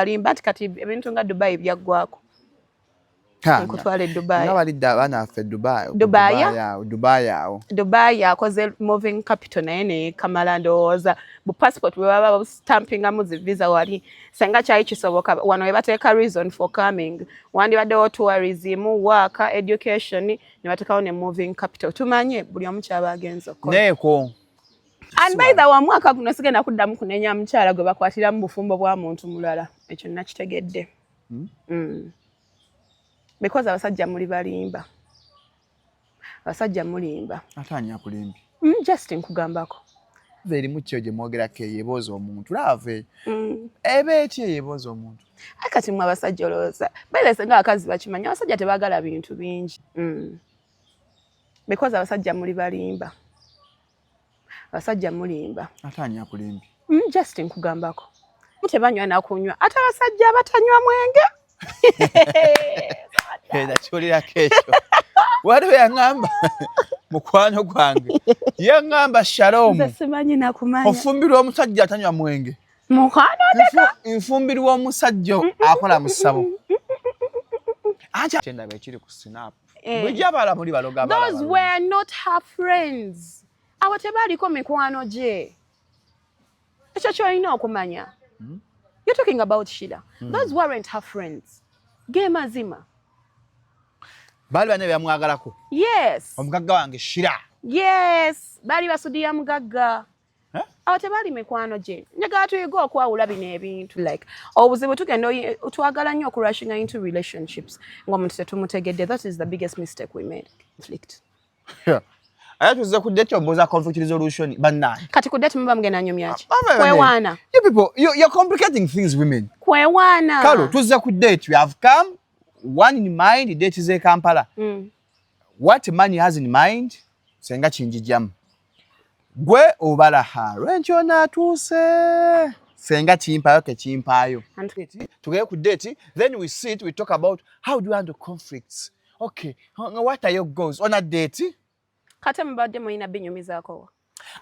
alimba kati ebintu nga Dubai byaggwako. Nkutwale Dubai. N'abalidde abaana baffe Dubai awo. Dubai akoze moving capital naye ne kamala ndowooza bu passport bwe baba stampingamu zi visa wali senga kyali kisoboka wano we bateeka reason for coming wandibaddewo tourism work education ne batekawo ne moving capital tumanye buli omu kyaba agenza okukola. Neeko. And by the way mwaka guno sigenda kuddamu kunenya mukyala gwe bakwatiramu bufumbo bwa muntu mulala ekyo nakitegedde. Because abasajja muli balimba. Abasajja mulimba. Atanya kulimbi. Just nkugambako. Veri mucho je mwogerako yeboza omuntu. Lave. Ebe eti yeboza omuntu. Akati mwa abasajja olowooza. Bale senga akazi bakimanya abasajja tebagala bintu bingi. Because abasajja muli balimba. Abasajja mulimba. Atanya kulimbi. Just nkugambako. Mutebanywa na kunywa. Ate abasajja abatanywa mwenge. Nacholera kesho. Waliwo yangamba mukwano gwange. Yangamba Shalom. Simanyi nakumanya. Ofumbirwa omusajja atanywa mwenge. Mukwano ndeka. Nfumbirwa omusajja akola musabo. Acha tenda bekiri ku snap. Bujabala muri baloga bala. Those were not her friends. Abo tebaliko mikwano gye. Ekyo kyolina okumanya. You're talking about Shida. Those weren't her friends. Ge mazima. Bali bane byamwagalako. Yes. Omugagga wange Shida. Yes. Bali basudiya mugagga. Awo tebali mikwano gye. Njagala tuyiga okwawula bino ebintu like obuzibu tugenda twagala nnyo okurushing into relationships ng'omuntu tetumutegedde. That is the biggest mistake we made. Conflict. Aya tuze ku date omboza conflict resolution banani. Kati ku date muba mugenda nyumya ki? Kwewaana. You people, you're complicating things, women. Kwewaana. Kalo, tuze ku date. We have come, one in mind, date is a Kampala. What money has in mind, senga chinjijamu. Gwe obala haro, encho na tuse. Senga chimpayo ke chimpayo. Tugeye ku date, then we sit, we talk about how do you handle conflicts. Okay, what are your goals on a date? Kate mbadde mulina binyumizaako.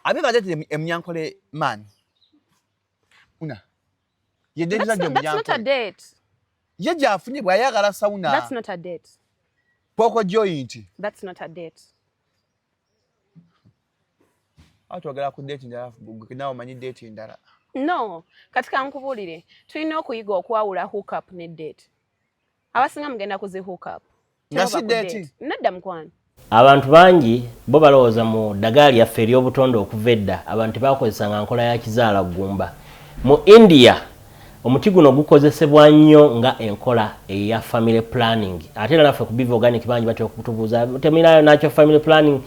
Abika date emnyankole man. Una. That's not a date. Yeja afunye bwayagala sauna. That's not a date. Poko joint. That's not a date. Atwagala ku date ndala nawo manyi date ndala. No, katika nkubulire tulina okuyiga okwawula hook up ne date. Abasinga mugenda kuzi hook up. Ngasi date. Nadda mukwano. Abantu bangi bo balowooza mu ddagala lyaffe ery'obutonde okuva edda abantu bakozesanga nkola ya kizaala ggumba. Mu India omuti guno gukozesebwa nnyo nga enkola eya family planning. Ate era naffe ku Biva Organic bangi batya okutubuuza temirayo nakyo family planning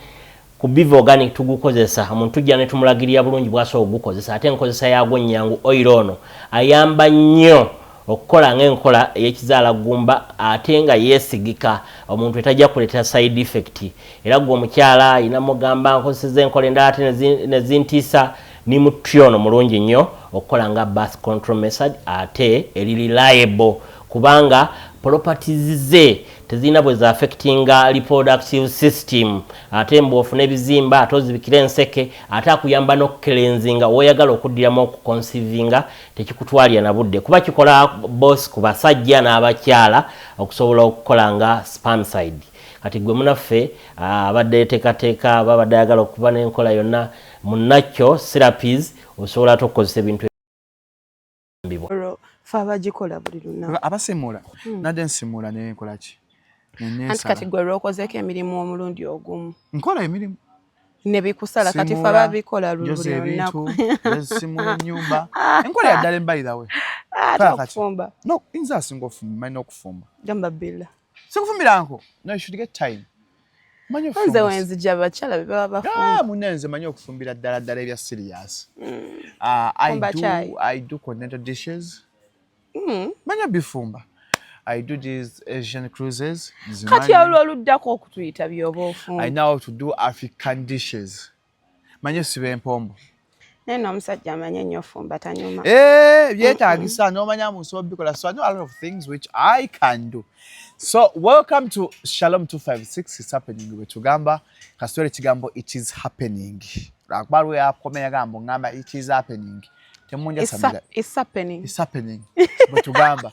ku Biva Organic tugukozesa. Omuntu tujja ne tumulagirira bulungi bw'asobola okugukozesa. Ate enkozesa yaagwo nnyangu oil ono ayamba nnyo okukola ng'enkola ey'ekizaala ggumba ate nga yeesigika omuntu etajja kuleeta side effect. Era gwe omukyala ayina mugamba nkozeseza enkola endala ate ne zintiisa ni mutyono mulungi nnyo okukola nga birth control method ate eri reliable kubanga properties ze tezina bwe za affectinga reproductive system ate mbwofuna ebizimba ate ozibikira enseke ate akuyamba n'okukelenzinga woyagala okuddiramu okuconceivinga tekikutwalira na budde kuba kikola boss ku basajja n'abakyala okusobola okukola nga spermicide. Kati gwe munaffe abadde yeteekateeka babadde ayagala okuba n'enkola yonna munakyo therapies osobola okukozesa ebintu ebyo. Fabagikola buli lunaku. Abasimula nadde nsimula n'enkola ki? Anti kati gwe lw'okozeeko emirimu omulundi ogumu. Nkola emirimu. Ne bikusala kati fababikola buli lunaku. Simula ennyumba. Enkola ya ddala by the way. Okufumba. No, inza asinga okufumba, manyi okufumba. Gamba billa. Sikufumbira nko. No, you should get time. Manyi okufumba. Nze wenzija abakyala be baba bafumba. Munenze manyi okufumbira ddala ebya serious. I do continental dishes. Manya bifumba. I do these Asian cruises. Kati oluddako okutuyita byoba ofumba. I know how to do African dishes. Manya sibe empombo. Neno omusajja amanya nnyo ofumba tanyuma. Byetaagisa n'omanya musobola bikola. So I know a lot of things which I can do. So welcome to Shalom 256. It's happening with Tugamba. Kaswere Kigambo, it is happening. Rakbarwe akomenya gambo ngamba it is happening. temunja samira It's happening. It's happening. Butugamba.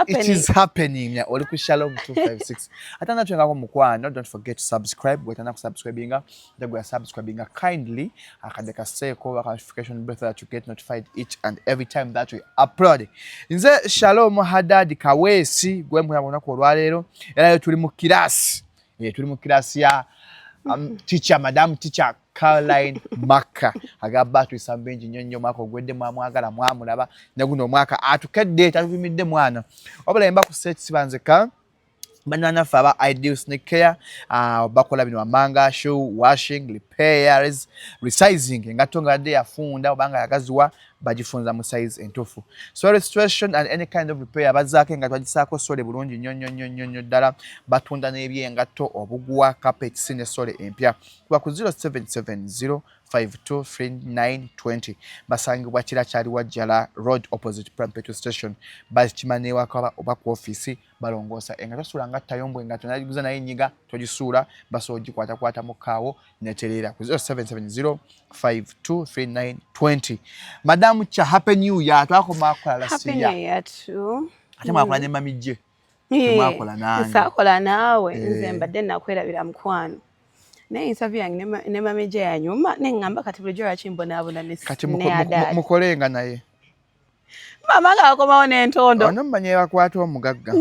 It is happening. Ya oli ku Shalom 256. Atanga twengako mukwano, don't forget to subscribe. Wetana ku subscribinga. Ndagwa subscribinga kindly. Akadeka seko wa notification bell that you get notified each and every time that we upload. Nze Shalom Hadad Kawesi gwe muyabona ko lwalero. Era tuli mu kirasi. Tuli mu kirasi ya teacher Madam Teacher Caroline Maka agaba tuisambe nnyonnyo mwaka ogwedde mwamwagala mwamulaba naguno mwaka atukedde tatubimidde mwana obulemba ku set sibanzeka banana faba ideal snake care bakola bino amanga shoe washing repairs resizing ngatonga de yafunda obanga yagaziwa bagifunza mu size entofu so restoration and any kind of repair bazake nga twagisako sole bulungi nyonnyo ddala batunda n'ebyengato obugwa carpet sine sole empya kuba ku 0770523920 basangibwa kira kyali wajjala road opposite Prime Petrol Station bakimanewa kaba oba ku office balongosa engato sula nga tayombwe nga tonaliguza naye nyiga togisula basoji kwata mu kawo neterera ku 0770523920 Madam cha happy new year twakoma akola last year. Happy new year too. Ate mwakola ne mamije. Mwakola nange. Sakola nawe nze mbadde nakwerabira mukwano. Ne interview yange ne mamije ya nyuma ne ngamba kati bulijjo yakimbonaabona ne kati mukolenga naye. Mama ngakoma n'entondo. Ono mmanye bakwata omugagga.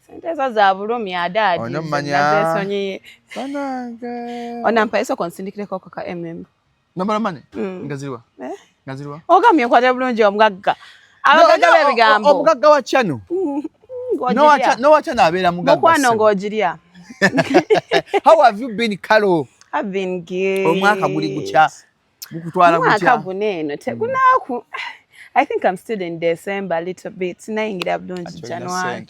Sente za bulumi adadi. Ono mmanya. Sonyi. Bananga. Ona mpaiso konsindikire koko ka MM. Namala mane? Ngazirwa. Ngazirwa. Ogamye kwata bulungi omugagga. Abagagga bebigambo. Omugagga wa chano. No wachana abera mugagga. Mukwano ng'ogirya. How have you been, Carol? I've been good. Omwaka guli gucha. Mukutwala gucha. Omwaka guneeno tegunaku. I think I'm still in December a little bit. Nayingira bulungi January.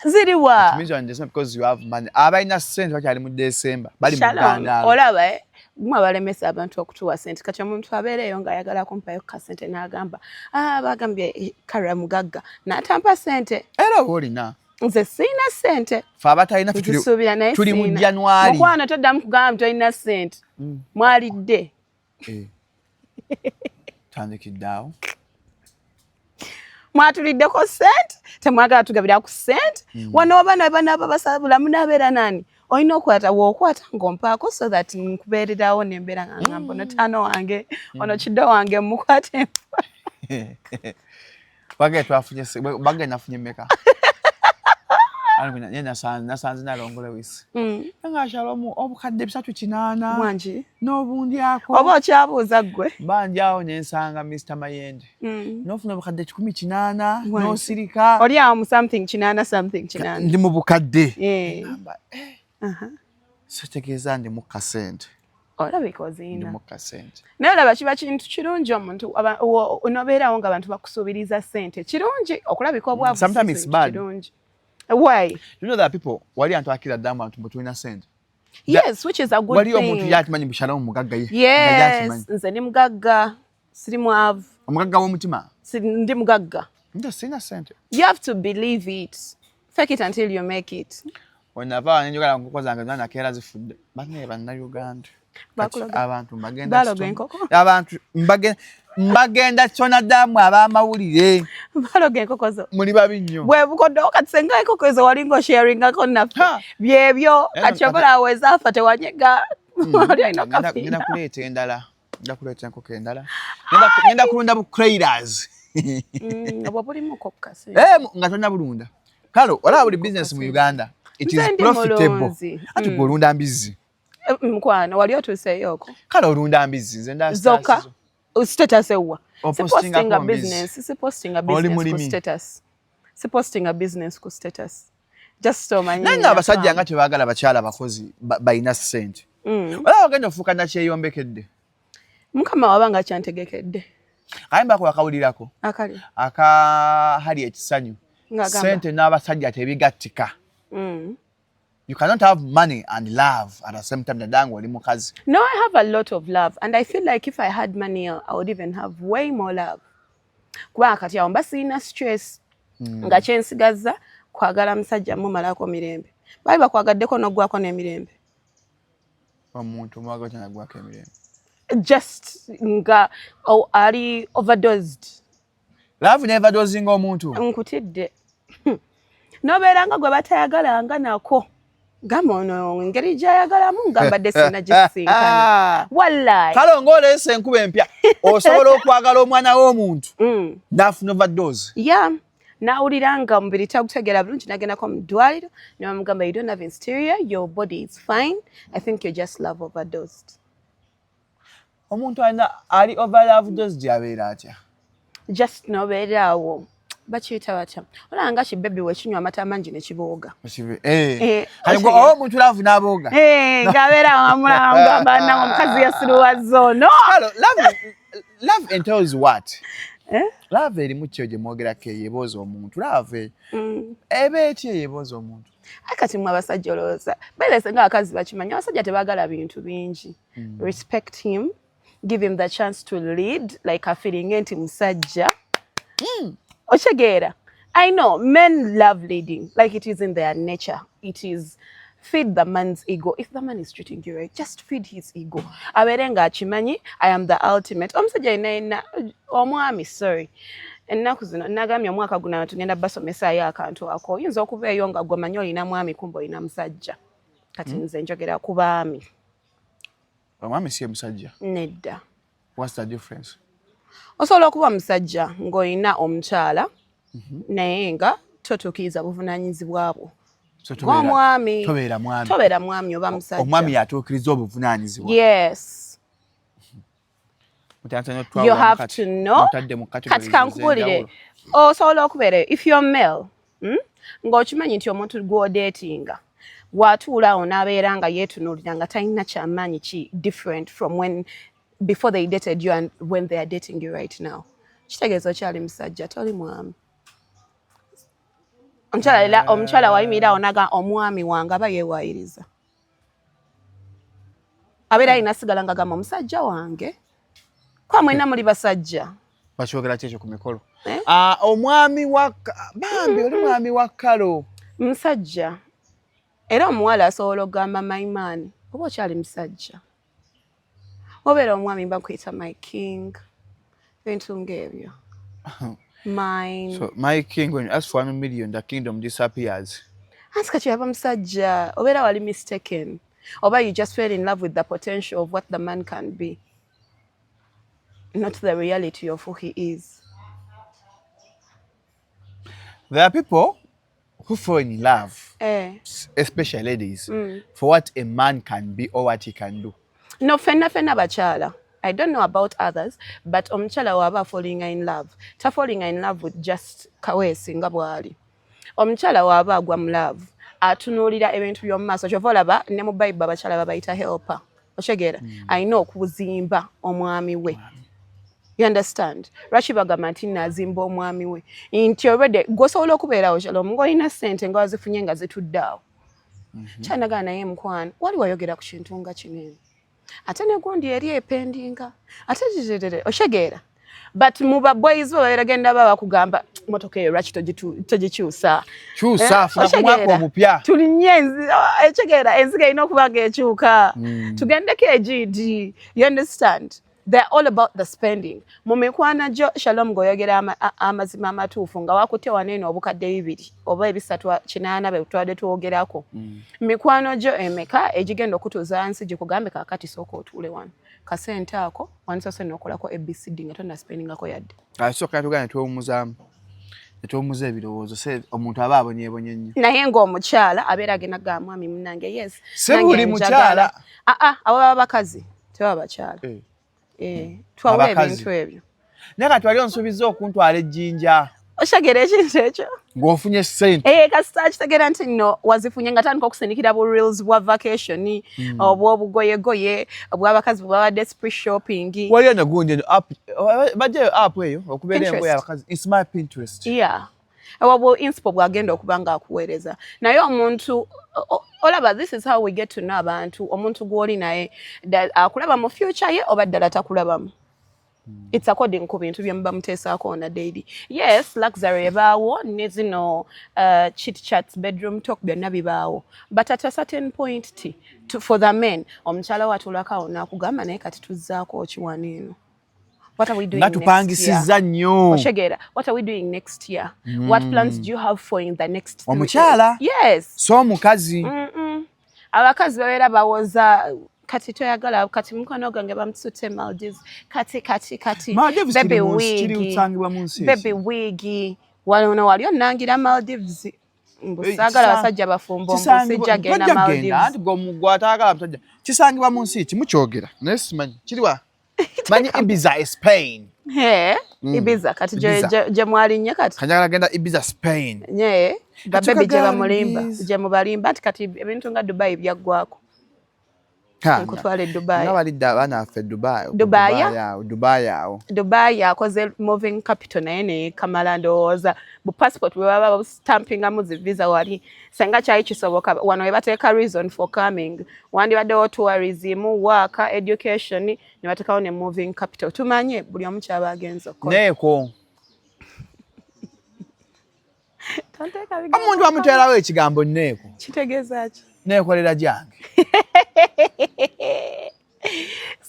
Ziriwa. It means you're in December because you have money. Abaina sente bakyali mu December. Bali mu Uganda. Olaba mwa balemesa abantu okutuwa sente kati omuntu abeereyo nga ayagala kumpayo ka sente n'agamba bagambye Kara mugagga n'atampa sente. Era olina. Nze sina sente. Fa abatalina tuli mu January. Mukwano toddamu kugamba tolina sente. Mwalidde. Tandikidde awo. Mwatuliddeko sente temwagala tugabira ku sente wano obana babasabulamu n'abeera nani olina okwata wookwata ng'ompaako so that nkubeererawo nembeera nga ngamba ono taano wange ono kiddo wange mukwate bagenda nafunye mmeka nasanze nalongole wisi nga Shalomu obukadde 380 mwangi n'obundyako oba okyabuuza ggwe banjawo nensanga Mr. Mayende nofuna obukadde 180 n'osirika oli awo mu something 80 ndi mu bukadde sitegeeza ndi mu kasente olabika ozina ndi mu kasente naye olaba kiba kintu kirungi omuntu onobeerawo nga abantu bakusuubiriza sente kirungi okulabika obwavu sometimes it's bad kirungi. Why? You know that people wali antu akira damu antu mutuna sente. Yes, which is a good wali thing. Wali omuntu yatimanyi bushalamu mugagga ye. Yes, nze ndi mugagga. Siri mwavu. Omugagga w'omutima. Ndi mugagga. Nda sina sente. You have to believe it. Fake it until you make it. Onava njogala nkokoza nga nana kera zifudde. Bane banna Uganda. Abantu mbagenda. Baloga enkoko. Abantu mbagenda chona damu abamawulire. Baloga enkoko zo. Muli babi nnyo. Bwe bukodde okatsenga enkoko ezo walingo sharingako naffe. Byebyo kacyobola aweza afa tewanyega. Oli alina kafi. Ngenda kuleeta endala. Ngenda kuleeta enkoko endala. Ngenda kulunda bu craters. Obwo bulimu kokase. Nga tonna bulunda. Kalo, olaba buli business mu Uganda. It is profitable. Ati kulunda mbizi. Mkwano wali otuseeyoko. Kalo olunda mbizi nze nda Zoka. Status ewa. Posting a business. Posting a business ku status. Posting a business ku status. Just so many. Nanga abasajja nga tebagala bakyala bakozi bayina sente. Wala ogenda ofuuka na kyeyombekedde. Mukama wabanga kyantegekedde. Ayimba ko akawulirako. Akali. Hali ekisanyu. Sente n'abasajja tebigattika. You cannot have money and love at the same time. No, I have a lot of love, and I feel like if I had money, I would even have way more love. Kwa kati ya mbasi ina stress. Nga chensigaza kwagala musajja mumalako mirembe. Bali bakwagadde ko nogwako n'emirembe. Omuntu mwaga cyana gwako emirembe. just nga ali overdosed. Love never dosing omuntu. Nkutidde. Nobeera nga gwe batayagalanga nako. Gamba ono ngeri gyayagalamu ngambadde sinagisinkana. Wallahi. Kale ng'oleese enkuba empya osobola okwagala omwana w'omuntu n'afuna overdose. Yeah. Nawulira nga omubiri tagutegeera bulungi nagendako mu ddwaliro ne bamugamba you don't have hysteria, your body is fine, I think you're just love overdosed. Omuntu ali overdosed abeera atya? Just nobeeraawo bakiyita batya olaba nga kibebi wekinywa amata amangi ne kibooga. Omuntu laavu n'abooga ng'abeera wamulangamba nange omukazi yasiruwazzo no. Love entails what? Love erimu kyo gye mwogerako eyeebooza omuntu. Love eba eki eyeebooza omuntu? Kati mmwe abasajja olowooza beerese ng'abakazi bakimanyi abasajja tebaagala bintu bingi. Respect him, give him the chance to lead like afiringe nti musajja. Ochegeera. I know men love leading like it is in their nature. It is feed the man's ego. If the man is treating you right, just feed his ego. Abeere ng'akimanyi I am the ultimate. Omusajja ina omwami sorry. Ennaku zino nagambye omwaka guno tugenda basomesaayo akantu ako. Oyinza okubeeyo nga gwe manyi olina mwami kumbe olina musajja. Kati nze njogera ku baami. Omwami si musajja? Nedda. What's the difference? Osobola okuba musajja ng'olina omukyala naye nga totuukiriza buvunaanyizibwa bwo. Omwami tobeera mwami oba musajja. Omwami yatuukiriza obuvunaanyizibwa. Yes. You have to know. Kati kankubulire osobola okubeera if you're male ng'okimanyi nti omuntu gw'odatinga watuulaawo n'abeera nga yeetunuulira nga talina kyamaanyi ki different from when before they dated you and when they are dating you right now. Kitegeeza okyali musajja toli mwami. Omukyala wayimirirawo naga omwami wange aba yeewaayiriza. Abeera alina sigala nga gamba omusajja wange. Kwa mwena muli basajja. Bakyogera ki ekyo ku mikolo? Omwami wa bambi oli mwami wa kalo. Musajja. Era omuwala asobola okugamba my man oba okyali musajja. Obeera omwami bakuyita my king. Bintu ng'ebyo. Mine. So my king, when you ask for 1 million, the kingdom disappears. Ask you have musajja. Obeera wali mistaken. Oba you just fell in love with the potential of what the man can be. Not the reality of who he is. There are people who fall in love, especially ladies, for what a man can be or what he can do. No, fena bakyala. I don't know about others, but omukyala waba falling in love. Ta falling in love with just kaweesi nga bwali. Omukyala waba agwa mu love. Atunuulira ebintu by'omu maaso. Kyova olaba ne mu Bible abakyala babayita helper. Okyegera. Alina okuzimba omwami we. You understand? Lwaki bagamba nti nazimba omwami we. Nti already gwosobola okubeerawo kyalo ng'olina ssente nga wazifunye nga zitudde awo. Kyanagana naye mukwano wali wayogera ku kintu nga kinene. Ate ne gundi eri ependinga. Ate okyegera. But mu boys bo bagenda baba kugamba motoka eyo lwaki togikyusa. Kyusa funa ku mwaka omupya. Tulinye ekyegera enziga erina okuba ng'ekyuka. Tugendeko EGD. You understand? They're all about the spending. Mumekwana jo Shalom goyogera amazima amatuufu nga wakutte waneeno obukadde 2 oba 3 be tutwadde twogerako. Mikwano jo emeka egigenda okutuuza nsi gikugambe kakati sooka otuule wano. Kasente ako wanisose n'okolako ABCD nga tonna spendingako yadde. Sooka tugane tuwumuzaamu. Etwomuza ebirowoozo se omuntu aba abonyeebonye nnyo. Naye ng'omukyala abeera agenda gamba mwami munnange yes. Sebuli mukyala. Abo baba bakazi tebaba bakyala. Twawula ebintu ebyo. Naye kati wali onsuubiza okuntwala ejjinja. Okyegera ekintu ekyo? Ng'ofunye ssente. Kasita kitegeera nti nno wazifunye nga tandika okusindikira bu reels bwa vacation obw'obugoyegoye obw'abakazi bwe babadde spree shopping. Waliyo na gundi eno app bajjayo app eyo okubeera engoye abakazi. It's my Pinterest. Yeah. Wabwo inspo bwagenda okuba nga akuweereza. Naye omuntu olaba this is how we get to know abantu omuntu gw'oli naye akulaba mu future ye oba ddala takulabamu. It's according ku bintu bye muba muteesaako na daily. Yes, luxury ebaawo ne zino chit chats, bedroom talk byonna bibaawo. But at a certain point for the men, omukyala watulako nakugamba naye kati tuzzaako kiwaniino. What are we doing next year? Oshegera, what are we doing next year? What plans do you have for in the next 3 years? Yes. So omukazi. Abakazi babeera bawoza kati toyagala kati mukono gange bamusute Maldives kati baby wig wano wali onangira Maldives mbusagala basajja bafumbo mbusijja genda Maldives andi gomugwatagala musajja kisangibwa mu nsi kimukyogera nesimanyi kiriwa manyi Ibiza Spain Ibiza kati je mwali nnyo kati kanyagala genda Ibiza Spain baby je bamulimba je mubalimba kati ebintu nga Dubai byaggwako kutwale Dubai n'abalidde abaana baffe Dubai yakoze moving capital naye ne kamala ndowooza bu passport bwe baba stampingamu zi visa wali senga kyali kisoboka wano webateeka reason for coming wandibaddewo tourism work education ne bateekawo ne moving capital tumanye buli omu kyaba agenza okukola neeko omuntu amuteerawo ekigambo neeko kitegeeza ki neekolera gyange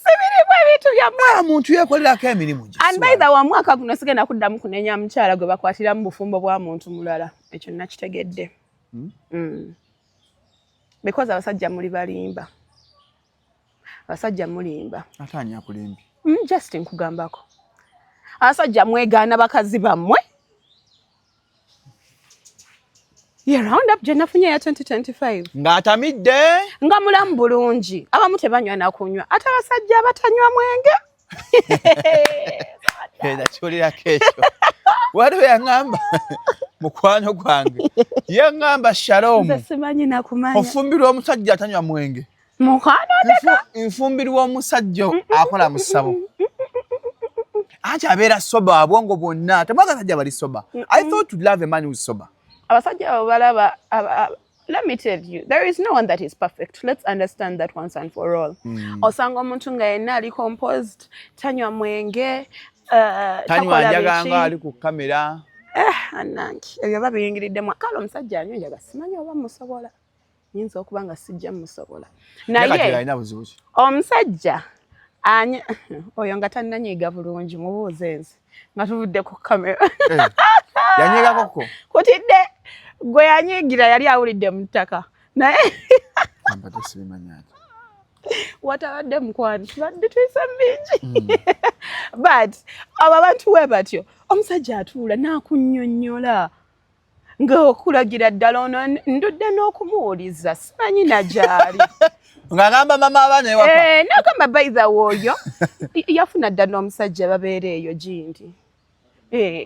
sibirimu ebintu byammwe omuntu yeekolerako emirimu gye and by the way mwaka guno sigenda kuddamu kunenya mukyala gwe bakwatiramu bufumbo bwa muntu mulala ekyo nakitegedde because abasajja muli balimba ate ani akulimbye just nkugambako abasajja mwegaana bakazi bammwe round up je nafunye ya 2025 ng'atamidde nga mulamu bulungi abamu tebanywa nakunywa ate abasajja abatanywa mwenge nakiwulirako ekyo waliwo yaŋŋamba mukwano gwange yaŋŋamba Shalom simanyi nakumanya ofumbirwa omusajja atanywa mwenge mukwano nfumbirwa omusajja akola mu ssabo anti abeera soba abwongo bwonna temwaga sajja bali soba I thought to love a man who's sober. Abasajja balaba let me tell you, there is no one that is perfect. Let's understand that once and for all. Osanga omuntu nga yenna ali composed, tanywa mwenge, tanywa njaganga ali ku kamera. Ananki, ebyo babiyingiriddemu. Kale omusajja anywa njaga simanyi oba musobola. Nyinza okuba nga sijja musobola. Naye omusajja oyo nga tannanyiiga bulungi mubuuze nze nga tuvudde ku kamera. Yanyiiga koko? Kutidde gwe yanyiigira yali awulidde mu ttaka naye mbadde sibimanyaaki watabadde mukwano tubadde tuyise bingi but abo abantu we batyo omusajja atuula n'akunnyonnyola ng'okulagira ddala ono ndudde n'okumuwuliza simanyi na gyali ng'agamba mama abaana ewaka n'agamba bayiza wooyo yafuna ddala n'omusajja babeera eyo gindi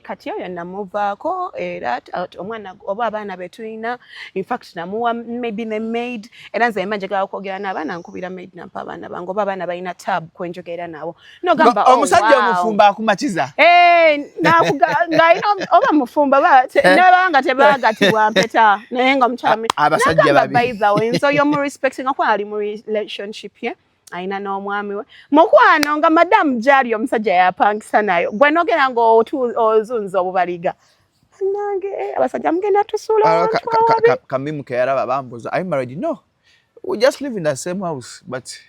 kati oyo namuvaako era omwana oba abaana be tulina in fact namuwa maybe ne maid era nze emajagala okwogera n'abaana nkubira maid nampa abaana bange oba abaana balina tab kwenjogera nabo nogamba omusajja omufumba akumakiza ng'alina oba mufumba nabanga tebagatibwa mpeta naye nga omukyala abasajja bayizawo nso yomu respecting akuba ali mu relationship ye aina n'omwami we mukwano nga madamu gyali omusajja yapangisa nayo gwe nogera nga ozunza obubaliga nange abasajja mugenda tusuula kamimu keyalaba bambuza are you married? No, we just live in the same house but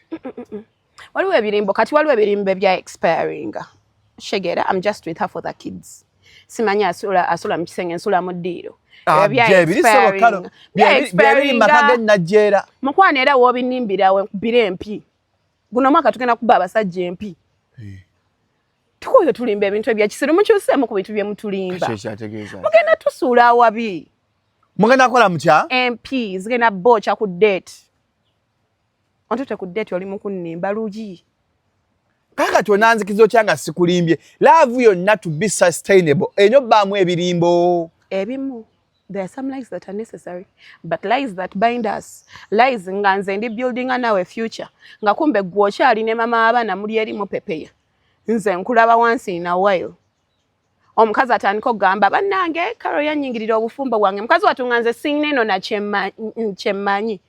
waliwo ebirimbo kati waliwo ebirimbo ebya expiring Shegera I'm just with her for the kids simanyi asula mu kisenge nsula mu ddiiro byebiri makage najjeera mukwano era woobinimbirawe bira empi guno mwaka tugenda kuba abasajja empi tukoyo tulimba ebintu ebyakisiru mukyuseemu ku bintu bye mutulimba mugenda tusuula awabi mugenda kola mutya MP zigenda bocha ku date ontote ku date oli mukunnimba lugi kaka tonanzikizo kyanga sikulimbye love yonna to be sustainable enyo baamu ebirimbo ebimu. There are some lies that are necessary, but lies that bind us. Lies nga nze ndi building anawe future. Nga kumbe gwokyali ne mama abaana muli eri mupepeya. Nze nkulaba once in a while. Omukazi atandika okugamba bannange Karo yanyingirira obufumbo bwange. Mukazi watunga nze sinneeno na kyemmanyi.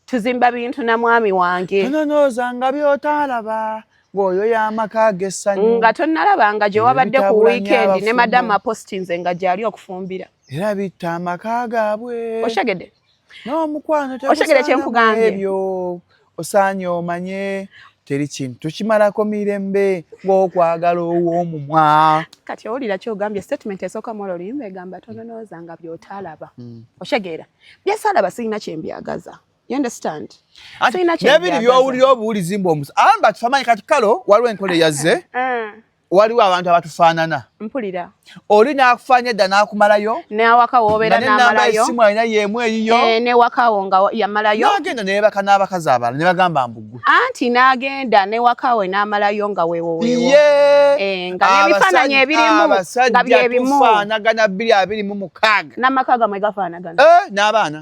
Tuzimba bintu na mwami wange. Tononooza nga by'otaalaba ng'oyo y'amaka g'essanyu nga tonnalabanga gye wabadde ku Ebitabulanya weekend ne abafumbo. madamu apostinze nga gyali okufumbira era bitta amaka gaabwe oshegedde n'omukwano Otegere kye nkugambye. ebyo osaanye omanye teri kintu kimalako mirembe ng'okwagala ow'omumwa kati owulira kyogambye statement esooka mwolo oluyimba egamba tononooza nga by'otaalaba oshegeera byesalaba sirina kyembyagaza you understand sirina n'ebiri by'owulira obuwulizi amba tufamanyi kati kalo waliwo enkola eyazze waliwo abantu abatufaanana mpulira oli n'akufaanya edda n'akumalayo newaka woobeera n'amalayo esimu alina yeemu eriyo newakawo nga yamalayo n'agenda neebaka n'abakazi abalala ne bagamba mbugwe anti n'agenda newakawe n'amalayo nga weewoweewo ye nga n'ebifaananyi ebirimu nga byebimu tufaanagana 226 n'amaka gamwe gafaanagana n'abaana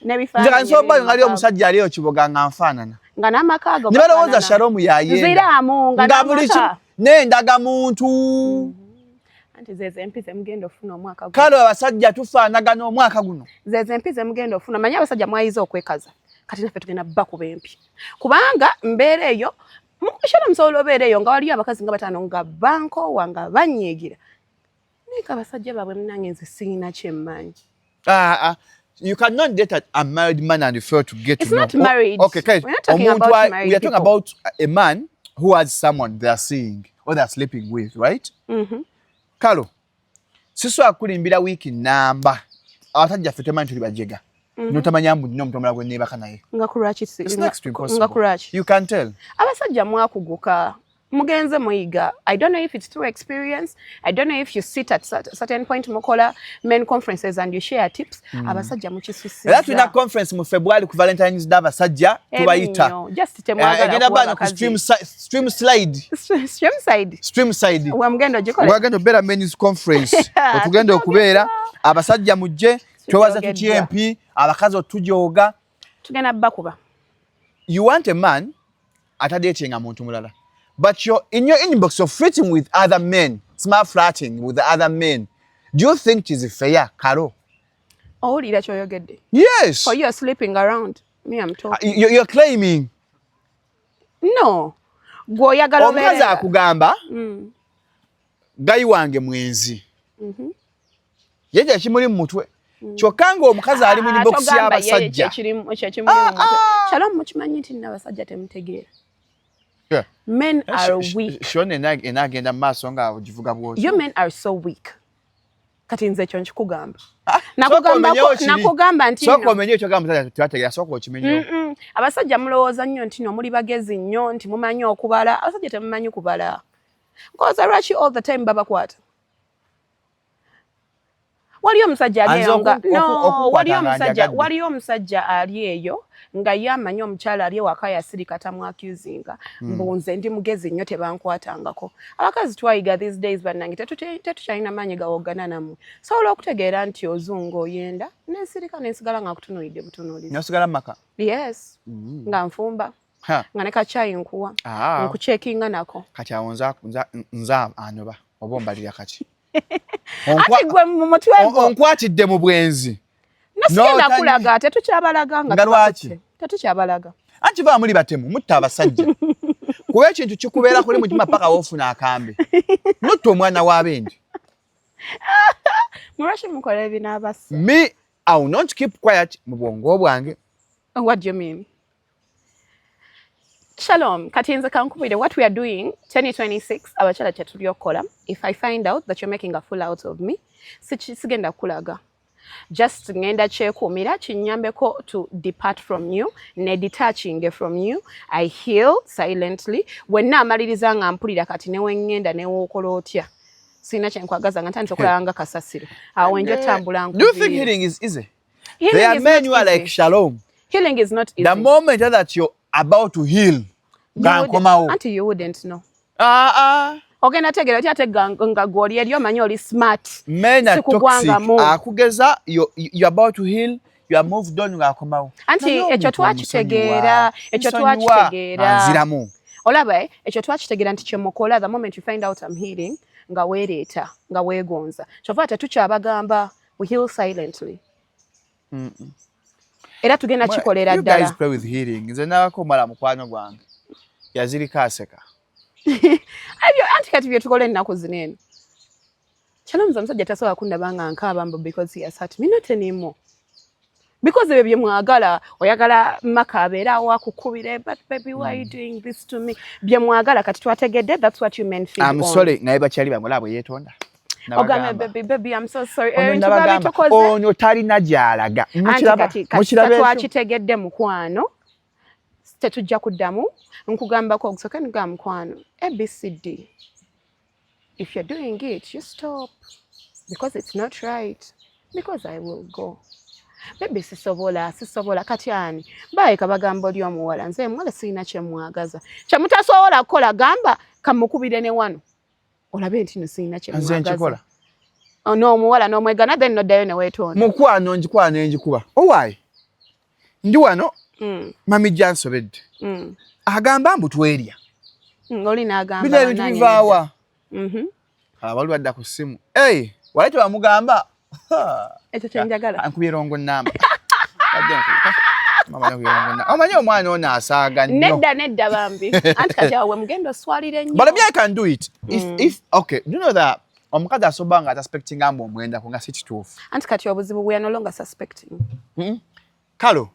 n'ebifaananyi nzekansobayo ngaliyo omusajja aliyo kiboga nga nfaanana nga n'amaka ago ne balowooza shalomu yayenda ziraamu nga n'amaka nendaga muntu anti zeze empize mugenda ofuna omwaka guno kale abasajja tufaanagana omwaka guno zeze empize mugenda ofuna manyi abasajja mwayiza okwekaza kati naffe tugenda bakuba empi kubanga mbeera eyo mukushara musobola obeera eyo nga waliyo abakazi nga bataano nga bankowa nga banyiigira naye abasajja baabwe munange nze sirina kyemmanyi you cannot date a married man and fail to get It's to know. not married. Okay, We're not talking about married we are talking people. about a man who has someone they are seeing or they are sleeping with, right? Kalo, sisobola kulimbira wiiki namba abasajja ffe temanyi tuli bajega notamanya mbu nnyo omutomala gwe neebaka naye. nga kulwaki It's next to nga impossible. kulwaki You can tell. abasajja mwakuguka mugenze muyiga I don't know if it's through experience I don't know if you sit at certain point mukola men conferences and you share tips abasajja mukisusiza Era tulina conference mu February ku Valentine's Day abasajja tubayita. just temwagala Egenda bana ku stream side. Stream side. wa mugendo gikola Wagenda obeera men's conference. Otugenda okubeera abasajja mujje twewaza tutyempi abakazi otujooga. tugenda bakuba You want a man atadetinga muntu mulala. But you're in your inbox, you're flirting with other men, smart flirting with the other men. Do you think it is fair, Karo? owulira kyoyogedde Yes. or you're sleeping around me I'm talking You're claiming. no gwoyagala Omukazi akugamba gayi wange mwenzi. Yeje kimuli mu mutwe. Kyokka ng'omukazi ali mu inbox y'abasajja. Shalom mukimanyi nti n'abasajja temutegeera Yeah. men are weak Shone enagenda mu maaso nga ogivuga bw'otyo. you men are so weak kati nze ekyo nkikugamba Nakugamba nakugamba nti soko omenye ekyo gamba musajja twategeera soko okimenyewo. abasajja mulowooza nnyo nti no muli bagezi nnyo nti mumanyi okubala abasajja temumanyi kubala nkoza lwaki all the time babakwata waliyo omusajja ali eyo nga no waliyo omusajja ali eyo nga yamanyi omukyala ali ewaka yasirika tamwakuzinga mbu nze ndi mugezi nnyo tebankwatangako abakazi twayiga these days bannange tetukyalina maanyi gawoggana nammwe sobola okutegeera nti ozunga oyenda nensirika nensigala nga kutunuulidde butunuulizi Nosigala maka. yes nga nfumba nga ne kacayi nkuwa nkucekinga nako Kati awo nza anoba oba ombalira kati. ati gwe mu mutwe gwo Onkwatidde mu bwenzi. nasigenda kulaga tetukyabalaga nga lwaki? tetukyabalaga Anti ba muli batemu mutta abasajja. Kuba ekintu kikubeera kuli mutima paka woofuna akambe. Mutta omwana w'abendi. mulwaki mukola ebinaabasa Me, I will not keep quiet mu bwongo bwange. what do you mean Shalom, kati nze kankubire what we are doing 2026 abakyala kye tuli okukola if I find out that you're making a fool out of me sigenda kulaga just ngenda kyekuumira kinyambeko to depart from you ne detaching from you I heal silently wenna amaliriza nga mpulira kati newe ngenda newokola otya sina kyenkwagaza nga ntandika okulaba nga kasasiro awo wenjo tambula Do you think healing is easy? Healing There are is men not who are easy. like Shalom. Healing is not easy. The moment that you're about to heal, gankomawo. Until you wouldn't know. Ogenda tegeera oti ate nga gw'oli eri omanyi oli smart. Men are Sikugwanga toxic. mu. Akugeza, you're about to heal, you are moved on, ng'akomawo. Anti ekyo twakitegeera, Nziramu. Olaba ekyo twakitegeera nti kyemukola the moment you find out I'm healing nga weereeta, nga weegonza. Kyova tetukyabagamba we heal silently. Era tugenda kikolera ddala. You guys play with healing. Nze nabako mala mukwano gwange. yazirika aseka. Ebyo anti kati bye tukola ennaku zino eno. Kyalonza omusajja tasobola kundabanga nkaabambo because he has hurt me not anymore. Because ebyo bye mwagala, oyagala maka abeera awo akukubire, but baby why are you doing this to me? Bye mwagala kati twategedde, that's what you meant feed on. I'm sorry, naye bakyali bangola bwe yeetonda. Ogambe baby I'm so sorry. Ono talina gy'alaga. Mukiraba twakitegedde mukwano. Tetujja kuddamu nkugambako ogusooka nga mukwano ABCD. If you're doing it, you stop. Because it's not right. Because I will go. Baby sisobola katyani. Baye kabagamba oli omuwala nze muwala sirina kye mwagaza. Kyemutasobola kukola gamba kamukubire ne wano. Olabe nti sirina kye mwagaza. Nze nkikola. No omuwala n'omwegana then noddayo ne weetonda. Mukwano njikwana enjikuba. Owaayi. Ndi wano. Mami jansobedde. Agamba mbu twerya. Oli n'agamba. Bino ebintu bivaawa. Abalu badda ku ssimu. Wali tebamugamba. Ekyo kyenjagala. Ankubye rongo nnamba. Omanyi omwana ono asaaga nnyo. Nedda bambi. Anti kati awe mugenda oswalire nnyo. But I can do it. If okay, do you know that omukazi asoba nga suspecting ambo omwenda ko nga si kituufu. Anti kati obuzibu we are no longer suspecting. Kalo,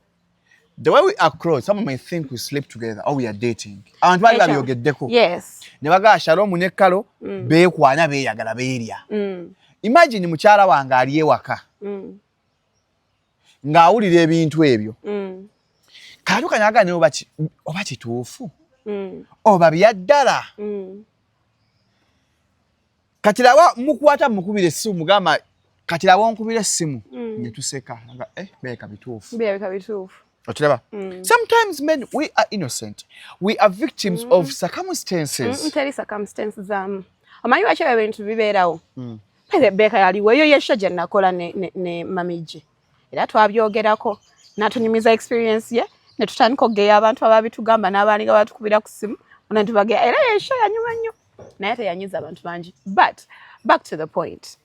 the way we are close, someone may think we sleep together or we are dating. Abantu bali babyogeddeko. Yes. Ne baga Shalom ne Kalo beekwana beeyagala beerya. Imagine mukyala wange ali ewaka. Ng'awulira ebintu ebyo. Kalo kanyaga ne oba kituufu. Oba byaddala. Katirawa mukwata mukubire essimu mugamba katirawa nkubire essimu ne tuseka nga beeka bituufu. Beeka bituufu. Otiraba? Sometimes men we are innocent. We are victims of circumstances. Teri circumstances omanyi lwaki ebintu bibeerawo. Beeka yaliwo eyo yesha gye nakola ne mamije. Era twabyogerako n'atunyumiza experience ye ne tutandika okugeya abantu ababitugamba n'abaani nga batukubira ku ssimu ona tubageya era yesha yanyuma nnyo naye teyanyiza abantu bangi. But back to the point.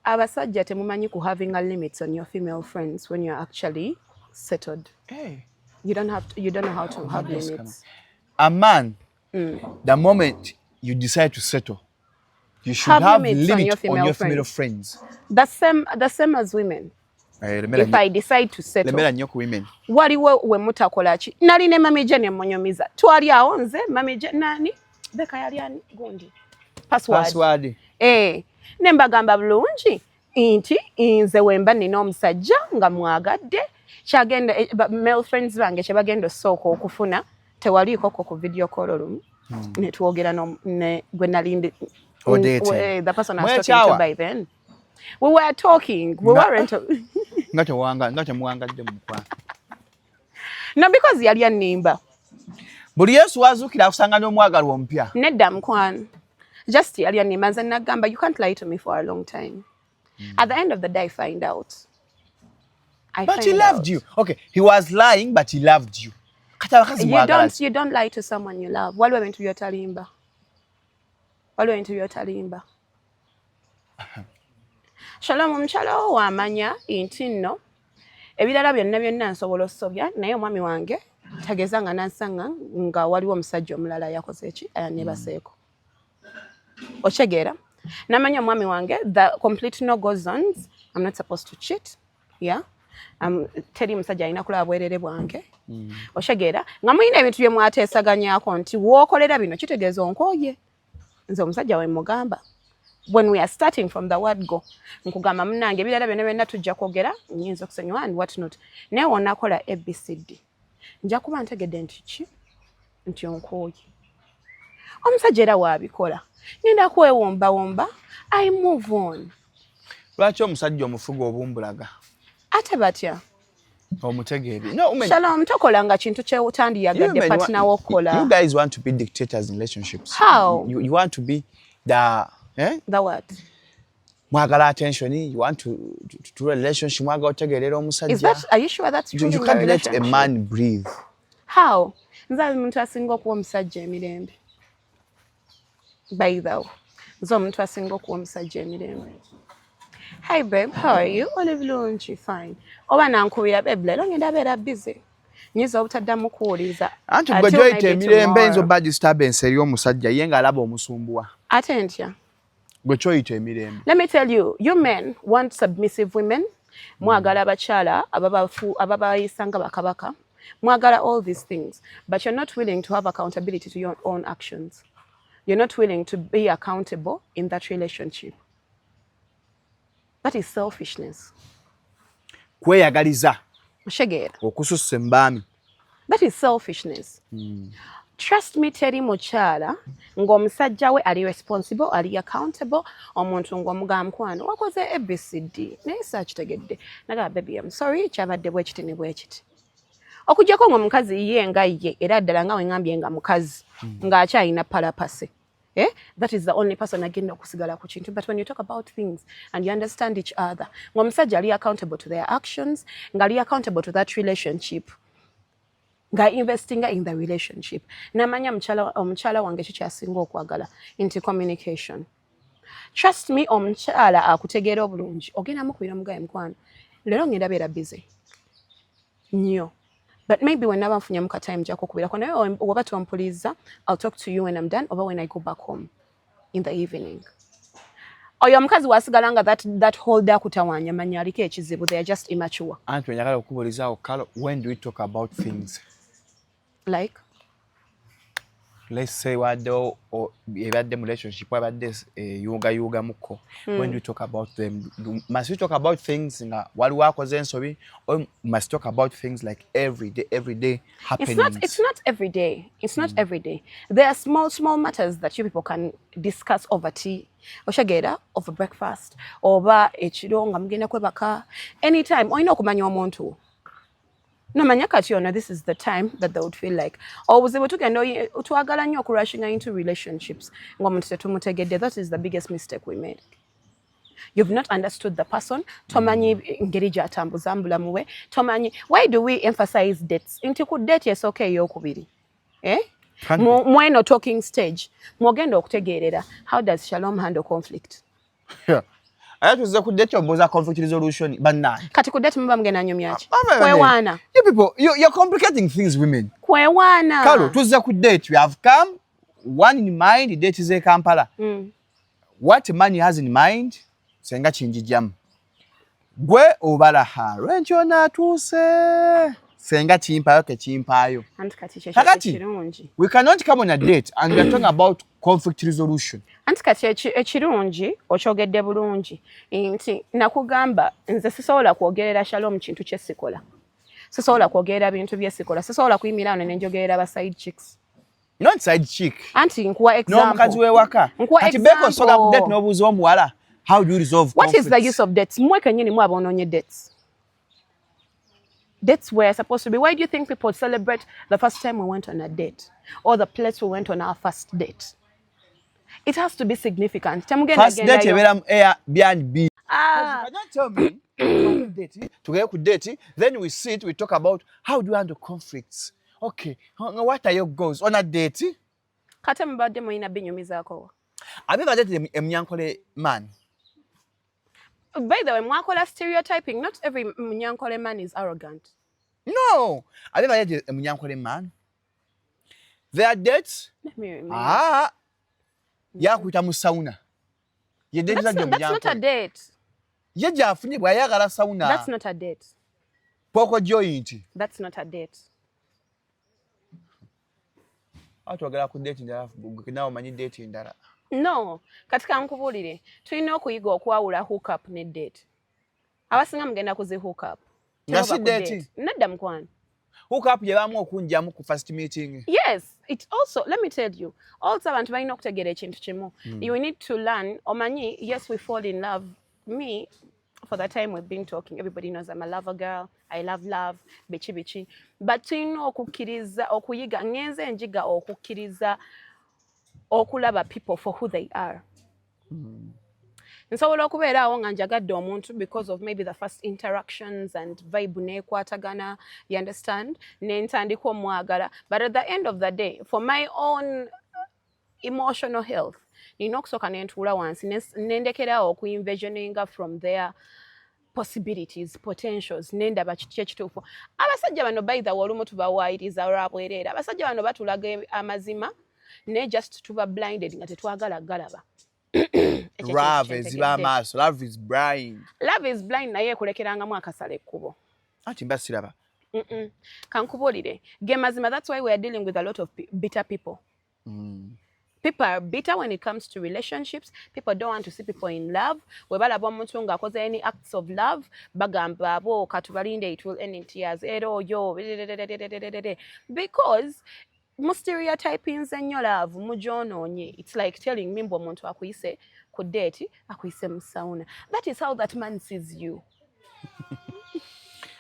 Abasajja temumanyi ku having a limits on your female friends when you're actually settled. You don't know how to have limits. A man, the moment you decide to settle, you should have limits on your female friends. The same as women. If I decide to settle, waliwo we mutakola ki nali ne mamije ne monyumiza twali awo nze mamije nani beka yali ani gundi password ne mbagamba bulungi nti nze wemba nina omusajja nga mwagadde kyagenda male friends bange kye bagenda osooka okufuna tewaliiko ku video call olumu ne twogera ne gwe nalindi the person I was talking to by then. We were talking. We weren't. Ngate muwangadde mukwa. No, because yali annimba. Buli Yesu azukira akusanga n'omwagalwa omupya. Nedda mukwana. Just yali annimba nze nagamba you can't lie to me for a long time. At the end of the day I find out. But he loved you. Okay, he was lying but he loved you. You don't lie to someone you love. Waliwo ebintu by'otalimba. Waliwo ebintu by'otalimba. Shalom omukyala wo wamanya nti nno ebirala byonna nsobola osobya naye omwami wange tageza nga nansanga nga waliwo omusajja omulala yakoze eki ayannebaseeko. Okyegera namanya omwami wange the complete no go zones. I'm not supposed to cheat. Yeah. Teri musajja alina kulaba bwerere bwange. Okyegera nga mulina ebintu bye mwateesaganyako nti wookolera bino kitegeeza onkooye. Nze omusajja we mugamba. When we are starting from the word go, nkugamba munange ebirala byonna tujja kwogera nyinza okusonyiwa and what not. Naye wonakola ABCD. Nja kuba ntegedde nti onkooye. Omusajja era waabikola. Ngenda kwewomba, I move on. Lwaki omusajja omufuga obumbulaga? Ate batya? Omutegeere. No, Shalom, tokolanga kintu kyetandiyagadde partner wokola. You guys want to be dictators in relationships. How? You want to be the The what? Mwagala attention, you want to a relationship, mwagala otegeerera omusajja. Are you sure that's true? You can't let a man breathe. How? Nze omuntu asinga okuwa omusajja emirembe. By the way, nze omuntu asinga okuwa omusajja emirembe. Hi babe, how are you? Oli bulungi, fine. Oba nankubira babe, lero ngenda beera busy. nyiza obutaddamu kuwuliza anti gwe gyoyita emirembe enzo ba disturbance eri omusajja ye ng'alaba omusumbuwa ate ntya gwe kyoyita emirembe. Let me tell you, you men want submissive women. Mwagala abakyala ababayisa nga bakabaka. Mwagala all these things. But you're not willing to have accountability to your own actions. You're not willing to be accountable in that relationship. That is selfishness. Kweyagaliza. Shegera. Okusussa embaami. That is selfishness. Trust me, teri mukyala ng'omusajja we ali responsible, ali accountable, omuntu ng'omugamba mukwano wakoze ABCD naye saakitegedde naga baby I'm sorry kyabadde bwekiti ne bwekiti okujjako ng'omukazi ye nga ye era ddala nga wengambye nga mukazi ng'akyalina palapase. That is the only person agenda okusigala ku kintu. But when you talk about things and you understand each other, ng'omusajja ali accountable to their actions, ng'ali accountable to that relationship, nga investing in the relationship. Namanya omukyala wange kikyasinga okwagala into communication. Trust me, omukyala akutegeera obulungi ogenda mukubira mugaye mukwano leero ngenda beera busy nnyo, but maybe when naba nfunye muka time jako kubirako naye oba tompuliza I'll talk to you when I'm done or when I go back home in the evening. Oyo omukazi wasigala nga that holder kutawanya manya aliko ekizibu, they are just immature. Anti njagala okubulizaawo Carol, when do we talk about things like let's say wadde ebadde mu relationship abadde yuga muko, when do we talk about them? Must we talk about things nga waliwo akoze ensobi, or must talk about things like every day happenings? It's not every day. It's not every day. There are small matters that you people can discuss over tea, oshagera, over breakfast, over ekiro nga mugenda kwebaka, anytime oyina okumanya omuntu. Namanya kati ono, this is the time that they would feel like obuzibu tugenda twagala nnyo okurushinga into relationships ng'omuntu tetumutegedde. That is the biggest mistake we made. You've not understood the person. Tomanyi ngeri gy'atambuza mu bulamu bwe. Tomanyi, why do we emphasize dates? Nti ku date esooka ey'okubiri. Mweno talking stage mwogenda okutegeerera how does Shalom handle conflict. Aya tuze ku date omboza conflict resolution bannange. Kati ku date muba mugenda nyumya ki? Kwewaana. You people, you're complicating things, women. Kwewaana. Kalo, tuze ku date. We have come, one in mind, the date is a Kampala. What money has in mind, senga chinjijam. Gwe obala haro, encho natuuse. Senga chimpayo ke chimpayo. Kakati, we cannot come on a date and we're talking about conflict resolution. Anti kati ekirungi okyogedde bulungi nti nakugamba nze sisobola kwogerera Shalom kintu kyesikola, sisobola kwogerera bintu byesikola, sisobola kuyimira wano nenjogerera ba side chicks. Not side chick. Anti nkuwa example. No mukazi wewaka. Kati beko soga ku date n'obuuza omuwala. How do you resolve conflicts? What is the use of dates? Mwe kenyini mwe abonoonye dates. Dates were supposed to be. Why do you think people celebrate the first time we went on a date or the place we went on our first date? It has to be significant. First date ebera Airbnb. You cannot tell me to go to date, then we sit, we talk about how do you handle conflicts. Okay, what are your goals on a date? Kate mbadde mulina binyumizaako. Have you ever dated a Munyankole man? By the way, mwakola stereotyping. Not every Munyankole man is arrogant. No. Have you ever dated a Munyankole man? There are dates. Let me remember. Yakuita mu sauna. That's not a date. Yeja afunye bwa yagala sauna. That's not a date. Poko joint. That's not a date. Atwagala ku date ndala nawo manyi date ndala. No, katika nkubulire tulina okuyiga okwawula hook up ne date. Abasinga mugenda kuzi hook up. Ngasi date. Nedda mukwano. Hook up yebamu okunjamu ku first meeting. Yes, it also, let me tell you, also abantu balina okutegeera ekintu kimu. You need to learn, omanyi, yes, we fall in love. Me, for the time we've been talking, everybody knows I'm a lover girl. I love, bichi. But tulina okukkiriza, okuyiga, ngenze njiga okukkiriza okulaba people for who they are. Nsobola okubeeraawo nga njagadde omuntu because of maybe the first interactions and vibe neekwatagana, you understand? Nentandika omwagala. But at the end of the day, for my own emotional health, nina okusooka nentuula wansi nendekeraawo okuinvisioninga from there possibilities, potentials, nendaba kiki ekituufu. Abasajja bano by the way olumu tubawaayiriza olwabwereere. Abasajja bano batulaga amazima ne just tuba blinded nga tetwagala galaba. Love eziba amaaso. Love is blind. Love is blind naye ekulekerangamu akasala ekkubo. Ati mba siraba. Kankubulire. Ge mazima, that's why we are dealing with a lot of bitter people. People are bitter when it comes to relationships. People don't want to see people in love. Webalaba omuntu nga akoze any acts of love, bagamba abo katubalinde it will end in tears. Ero yo. Because mu stereotyping ennyo love mujonoonye. It's like telling me mbu omuntu akuyise ku date akuyise mu sauna. That is how that man sees you.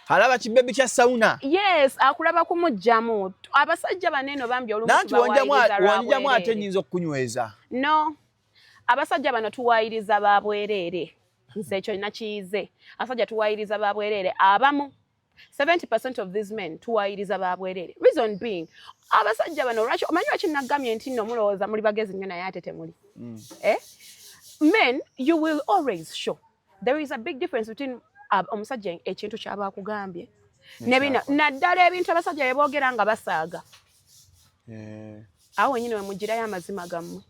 Alaba kibebi kya sauna. Yes, akulaba kumujjamu. Abasajja baneno bambi olumu tubawaayiriza wanjamu ate nnyinza okukunyweza. No. Abasajja bano tuwaayiriza babwereere. Nze ekyo nakiyize. Abasajja tuwaayiriza babwereere. Abamu 70% of these men tuwaayiriza babwereere. Reason being, abasajja bano lwaki omanyi lwaki nagamye nti nno mulowooza muli bagezi nnyo naye ate temuli. Men, you will always show. There is a big difference between omusajja ekintu kyaba akugambye naddala ebintu abasajja bye boogera nga basaaga. Awo wenyini we mugirayo amazima gammwe.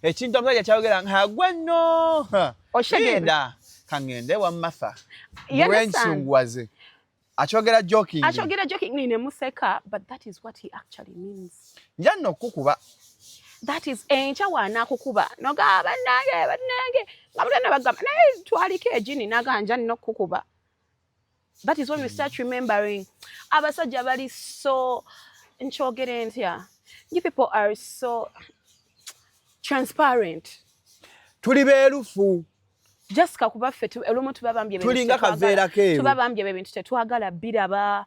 Ekintu omusajja kyayogera nga gwe nno oshegera kangende wammafa bwensunguwaze akyogera joking ne museka, but that is what he actually means. nja nno okukuba. That is enkya waanakukuba nogaba bannange nga mulena bagamba naye twaliko ejini naganja nno okukuba. That is when you start remembering abasajja bali so nkyogere ntya. You people are so transparent. Tuli beerufu. Just kakuba ffe olumu tubabambye tulinga kaveera keeru. Tubabambye ebintu tetwagala biraba.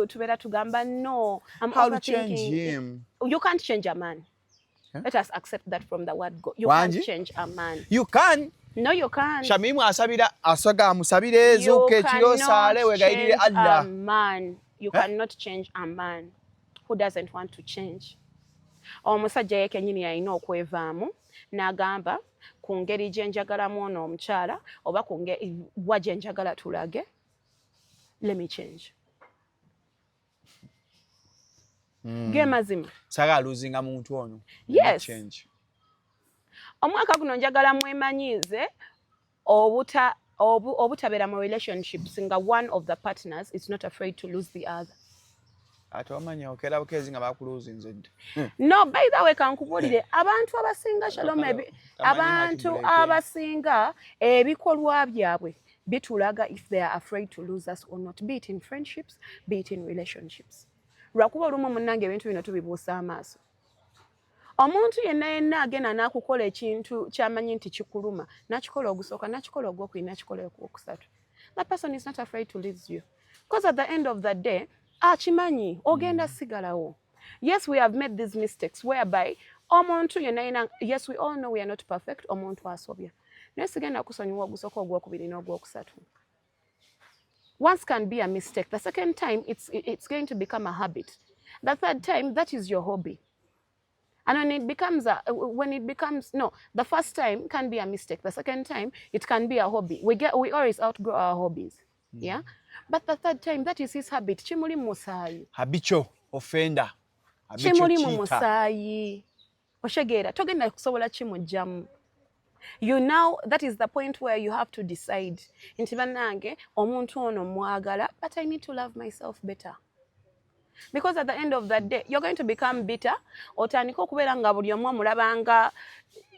Tubeera tugamba no. How to change him? You can't change a man. Let us accept that from the word God. You Wanji? can't change a man. You can. No, you can't. Shamimu asabira asoga amusabire ezuke kiro sale wegayirire Allah. A man. You cannot change a man who doesn't want to change. Omusajja yeke nyini yalina okwevaamu n'agamba ku ngeri gye njagalamu ono omukyala oba ku ngeri wa gye njagala tulage. Let me change. Ge mazima. Saga luzinga muntu ono. Yes. Change. Omwaka guno njagala mwemanyiize obutabeera mu relationships nga one of the partners is not afraid to lose the other. Atomanya okera bukezi nga bakuluzinze dde. No, by the way kankubulire abantu abasinga shalom abantu abasinga ebikolwa byabwe bitulaga if they are afraid to lose us or not, be it in friendships, be it in relationships. Lwakuba olumu munnange ebintu bino tubibuusa amaaso. Omuntu yenna agenda n'akukola ekintu ky'amanyi nti kikuluma n'akikola ogusooka n'akikola ogwokubiri n'akikola ogwokusatu. That person is not afraid to lose you. Because at the end of the day, akimanyi ogenda sigalawo. Yes, we have made these mistakes whereby omuntu yenna, yes, we all know we are not perfect, omuntu asobya. Naye sigenda kusonyiwa ogusooka ogwokubiri n'ogwokusatu. Once can be a mistake. The second time, it's going to become a habit. The third time, that is your hobby. And when it becomes the first time can be a mistake. The second time, it can be a hobby. We always outgrow our hobbies. Yeah? But the third time, that is his habit. Chimuli musayi. Habitual offender. Chimuli musayi. Oshegera. Togenda kusobola chimujjamu. You now, that is the point where you have to decide. Nti bannange, omuntu ono mwagala, but I need to love myself better. Because at the end of that day, you're going to become bitter. Otandika okubeera nga buli omu omulabanga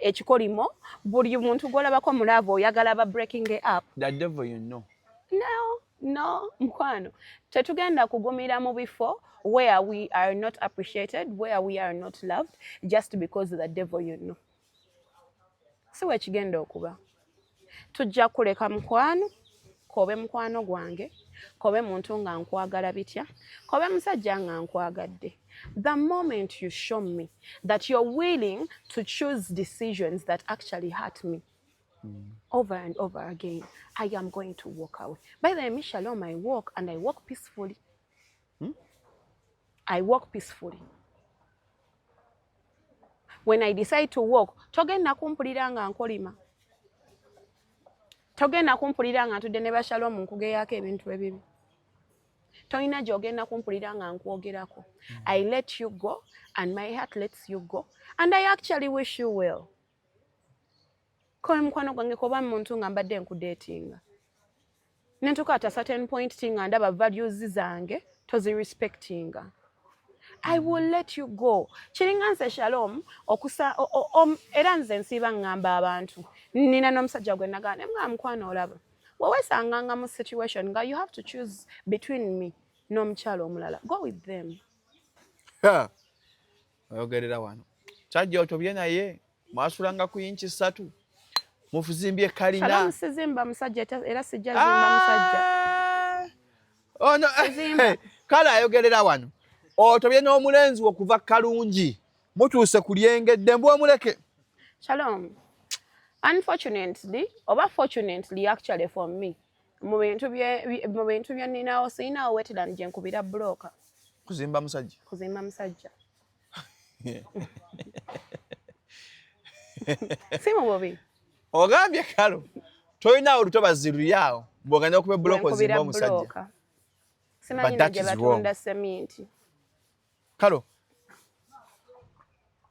ekikolimo, buli muntu gw'olabako mulava oyagala ba breaking it up. The devil you know. No, mukwano. Tetugenda kugumira mu bifo where we are not appreciated, where we are not loved, just because the devil you know. Si wekigenda okuba. Tujja kuleka mukwano, kobe mukwano gwange, kobe muntu nga nkwagala bitya, kobe musajja nga nkwagadde. The moment you show me that you're willing to choose decisions that actually hurt me over and over again, I am going to walk away. By the way, me shalom, I walk and I walk peacefully. I walk peacefully. When I decide to walk, togenda kumpulira nga nkolima. togenda kumpulira nga ntudde ne Bashalom nkugeyaako ebintu ebibi. Tolina gy'ogenda kumpulira nga nkwogerako. I let you go and my heart lets you go and I actually wish you well. Kowe mukwano gwange kuba muntu nga mbadde nkudatinga. Nentuka at a certain point tinga ndaba values zange tozirespectinga. I will let you go. Kiringa nze Shalom okusa era nze nsiba ngamba abantu. Nina n'omusajja gwe nagane mga mukwano olaba. Wowe sanganga mu situation nga you have to choose between me n'omukyalo omulala. Go with them. Oyogerera wano. Kyajja otobye naye mwasulanga ku inchi 3. Mufuzimbye kalina. Shalom sizimba musajja era sijja zimba musajja. Oh no. Kala ayogerera wano. Otobye n'omulenzi okuva Kalungi. Mutuuse ku lyengedde mbwe muleke. Shalom. Unfortunately, or fortunately actually for me, mu bintu bye ninawo sinawo wetera nje nkubira broker. Kuzimba musajja. Kuzimba musajja. Simu bobi. Ogambye kalo. Toyina olutobazi lulyawo. Mboganya okube broker kuzimba musajja. Simanyi nje batunda sementi. Kalo.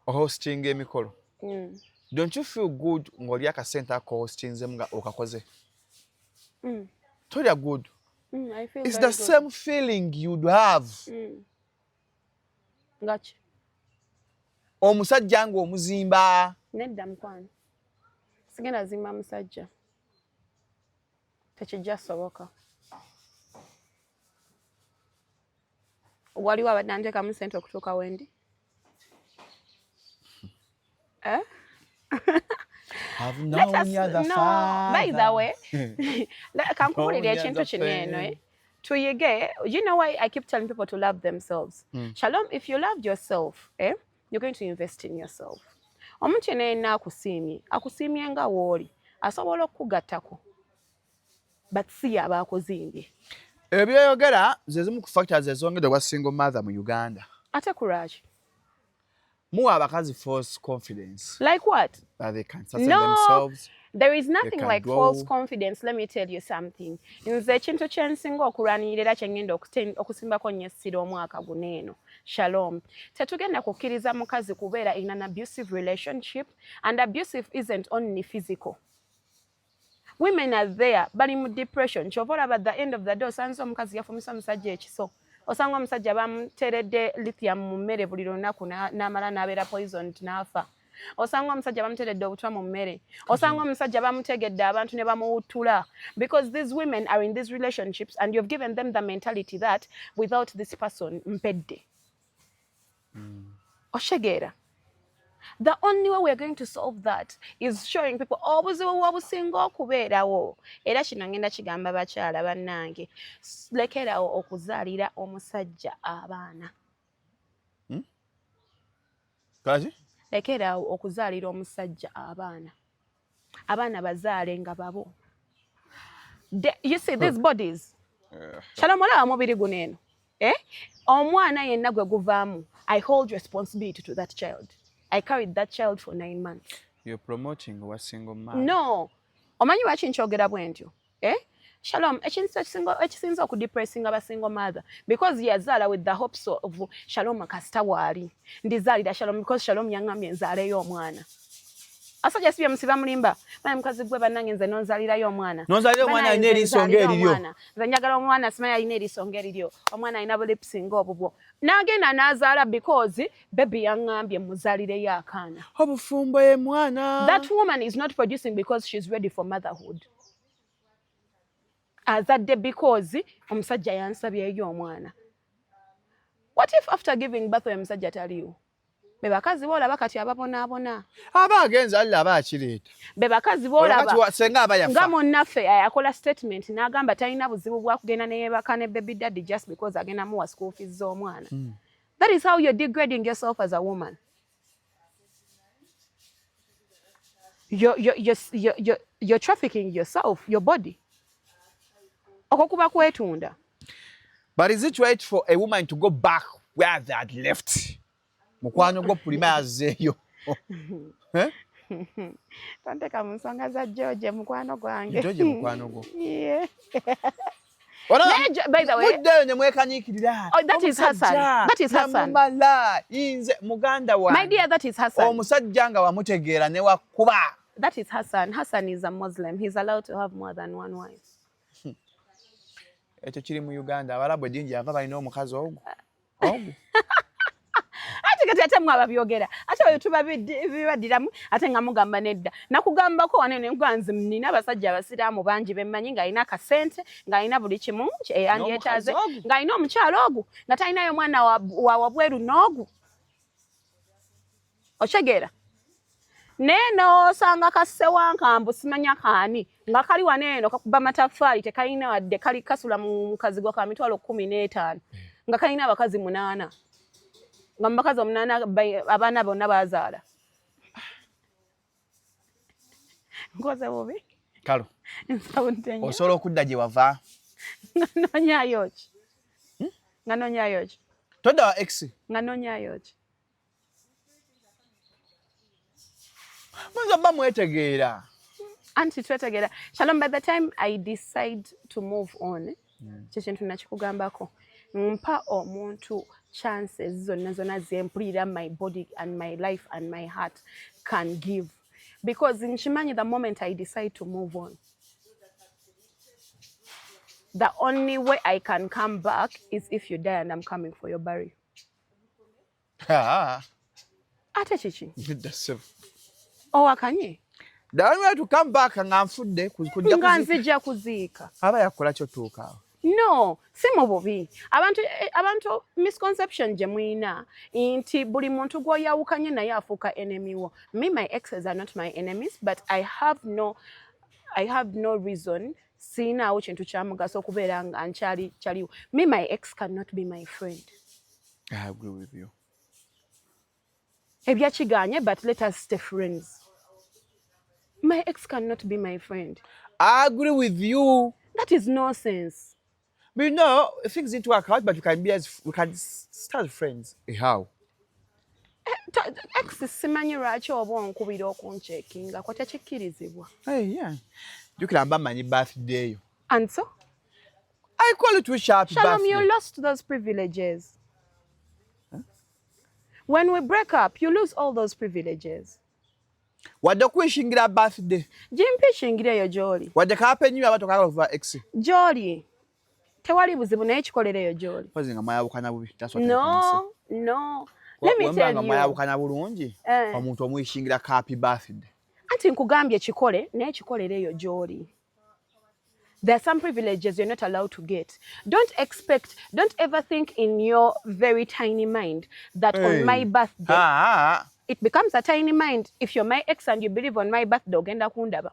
Hosting emikolo. Don't you feel good ngoli akasenta ko hostinze mga okakoze? Tolya good. I feel it's very the good. same feeling you'd have. Gotcha. Omusajja ngo omuzimba. Nedda mukwano. Sigenda zimba musajja. Tekijja soboka. Waliwo abadde mu sente okutuuka wendi? Have known you the father. By the way, kankubulira ekintu kino eno tuyige. You know why I keep telling people to love themselves? Shalom, if you loved yourself, you're going to invest in yourself. Omuntu yenna akusiimye nga wooli asobola okugattako, but si aba akuzimbye. Ebyoyogera ze zimu ku factors ezongedde kwa single mother mu Uganda. Ate kuraki? Muwa abakazi false confidence. Like what? That they can sustain themselves. There is nothing can like grow. false confidence. Let me tell you something. Nze ekintu kyensinga okulwanirira kyengenda okusimbako nnyo essira omwaka guno eno. Shalom. Tetugenda kukkiriza mukazi kubeera in an abusive relationship, and abusive isn't only physical. Women are there bali mu depression. Kyova olaba at the end of the day osanze omukazi yafumisa omusajja ekiso. Osanga omusajja bamuteredde lithium mu mmere buli lunaku n'amala n'abeera poisoned n'afa. Osanga omusajja bamuteredde obutwa mu mmere. Osanga omusajja bamutegedde abantu ne bamuwuttula. Because these women are in these relationships and you've given them the mentality that without this person mpedde. Oshegeera. The only way we're going to solve that is showing people obuzibu obusinga okubeerawo. Era kino ngenda kigamba bakyala bannange. Lekerawo okuzaalira omusajja abaana. Kaji? Lekerawo okuzaalira omusajja abaana. Abaana bazaale nga babo. You see these bodies. Shalom olaba mubiri guno eno. Omwana yenna gwe guvaamu. I hold responsibility to that child. I carried that child for 9 months. You're promoting a single mother. No. Omanyi lwaki nkyogera bwe ntyo? Shalom, ekisinza okudepressinga aba single mother because yazaala with the hopes of Shalom kasita waali. Ndizaalira Shalom because Shalom yaŋŋambye nzaaleyo omwana. Asajja si byamusiba mulimba. Mayi mukazi gwe bannange nze nonzaalirayo omwana. Nonzaalira omwana alina erisonga eriryo. Nze njagala omwana simanyi alina erisonga eriryo. Omwana alina bulipusinga obubwo. N'agenda n'azaala because baby yaŋŋambye muzaalireyo akaana. Obufumbo ye mwana. That woman is not producing because she's ready for motherhood. Azadde because omusajja yansabyeyo omwana. What if after giving birth omusajja taliyo? Be bakazi boolaba kati ababonaabona. Aba agenza alira aba akireeta. Be bakazi boolaba. Senga aba yafa. Nga munnaffe yakola statement n'agamba talina buzibu bwa kugenda ne yeebaka ne baby daddy just because agenda muwa school fees z'omwana. That is how you're degrading yourself as a woman. You're trafficking yourself, your body. Okukuba kwetunda. But is it right for a woman to go back where they had left? Mukwano gwo pulima yazeeyo. Tonteka mu nsonga za George mukwano gwange. George mukwano gwo. Yeah. By the way, mudde ne mwekanyikirira. Oh, that is Hassan. That is Hassan. Mala, inze muganda wa. My dear, that is Hassan. Omusajja nga wamutegeera ne wakuba. That is Hassan. Hassan is a Muslim. He's allowed to have more than one wife. Ekyo kiri mu Uganda. Abalabu edingi ava balina omukazi ogwo. Ogwo. Ate mwababyogera ate bwe tuba bibadiramu ate nga mugamba nedda nakugambako wane ne ngwanzi nina abasajja abasiraamu bangi bemmanyi ng'alina akasente ng'alina buli kimu eyandyetaaze ng'alina omukyalo ogwo nga talinayo mwana wa wabweru n'ogwo okyegeera neeno osanga kasse wankambu simanya kaani nga kali waneeno kakuba mataffaali tekalina wadde kali kasula mu kazigo ka mitwalo 15 nga kalina abakazi 8 nga mbakazi 8 abaana bonna bazaala ngoze bubi kalo nsawuntenya osobola okudda gye wava nonyayo ki nga nonyayo ki todda wa ex nga nonyayo ki mwanza mba mwetegeera anti twetegeera Shalom, by the time I decide to move on kyekintu nakikugambako mpa omuntu chances zonna zempulira my body and my life and my heart can give, because nkimanyi the moment I decide to move on, the only way I can come back is if you die and I'm coming for your burial. Ate chichi owakanye the only way to come back nga nfudde nga nzija kuziika aba yakola kyotuukaawo. No, si mu bubi. Abantu misconception gye muyina nti buli muntu gw'oyawukanye naye afuuka enemy wo. Me, my exes are not my enemies, but I have no reason sinaawo kintu kyamugaso okubeera nga nkyaliwo. Me, my ex cannot be my friend. I agree with you. Ebyakiganye, but let us stay friends. My ex cannot be my friend. I agree with you. That is nonsense. But no, things didn't work out, but we can start friends. How? Ex simanyi lwaki oba onkubira okuncekinga ko tekikkirizibwa. Yeah. You can have my birthday yo. And so? I call it wish happy birthday. Shalom, you lost those privileges. Huh? When we break up, you lose all those privileges. Wadde kwishingira birthday. Jimpi shingireyo Jolly. Wadde kapenyu abato kagala kuva ex. Jolly. Tewali buzibu naye kikolereyo Jolly. Pozi nga mwayawukana bubi. No. Let me tell you. Wembanga mwayawukana bulungi. Omuntu omwishingira happy birthday. Anti nkugambye kikole naye kikolereyo Jolly. There are some privileges you're not allowed to get. Don't ever think in your very tiny mind that on my birthday, it becomes a tiny mind. If you're my ex and you believe on my birthday, ogenda kundaba.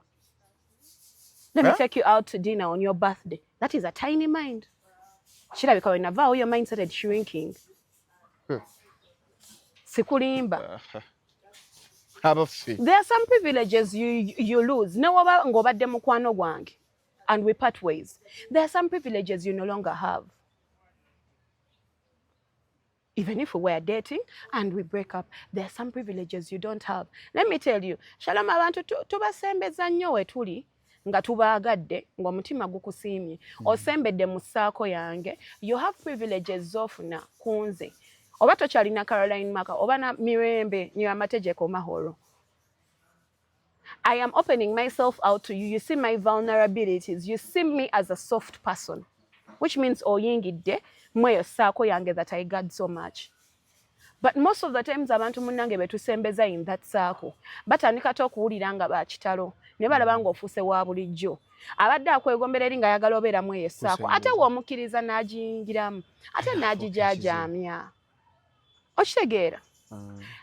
Let me take you out to dinner on your birthday. That is a tiny mind. Shirabika wenavao, your mind started shrinking. Sikulimba. There are some privileges you lose. No ngobadde mukwano gwange and we part ways. There are some privileges you no longer have. Even if we were dating and we break up, there are some privileges you don't have. Let me tell you, Shalom, abantu tubasembeza nnyo wetuli nga tubaagadde ng'omutima gukusiimye osembedde mu ssaako yange. You have privileges z'ofuna ku nze oba tokyalina Caroline Maka oba na Mirembe Nyamategeko Mahoro. I am opening myself out to you. You see my vulnerabilities. You see me as a soft person, which means oyingidde mweyo ssaako yange that I guard so much. But most of the times abantu munnange betusembeza in that circle batandika okuwulira nga bakitalo ne balaba ng'ofuuse wa bulijjo abadde akwegombera eri nga ayagala obeeramu eyo ssaako ate w'omukkiriza n'agiyingiramu ate n'agijajaamya. Okitegeera?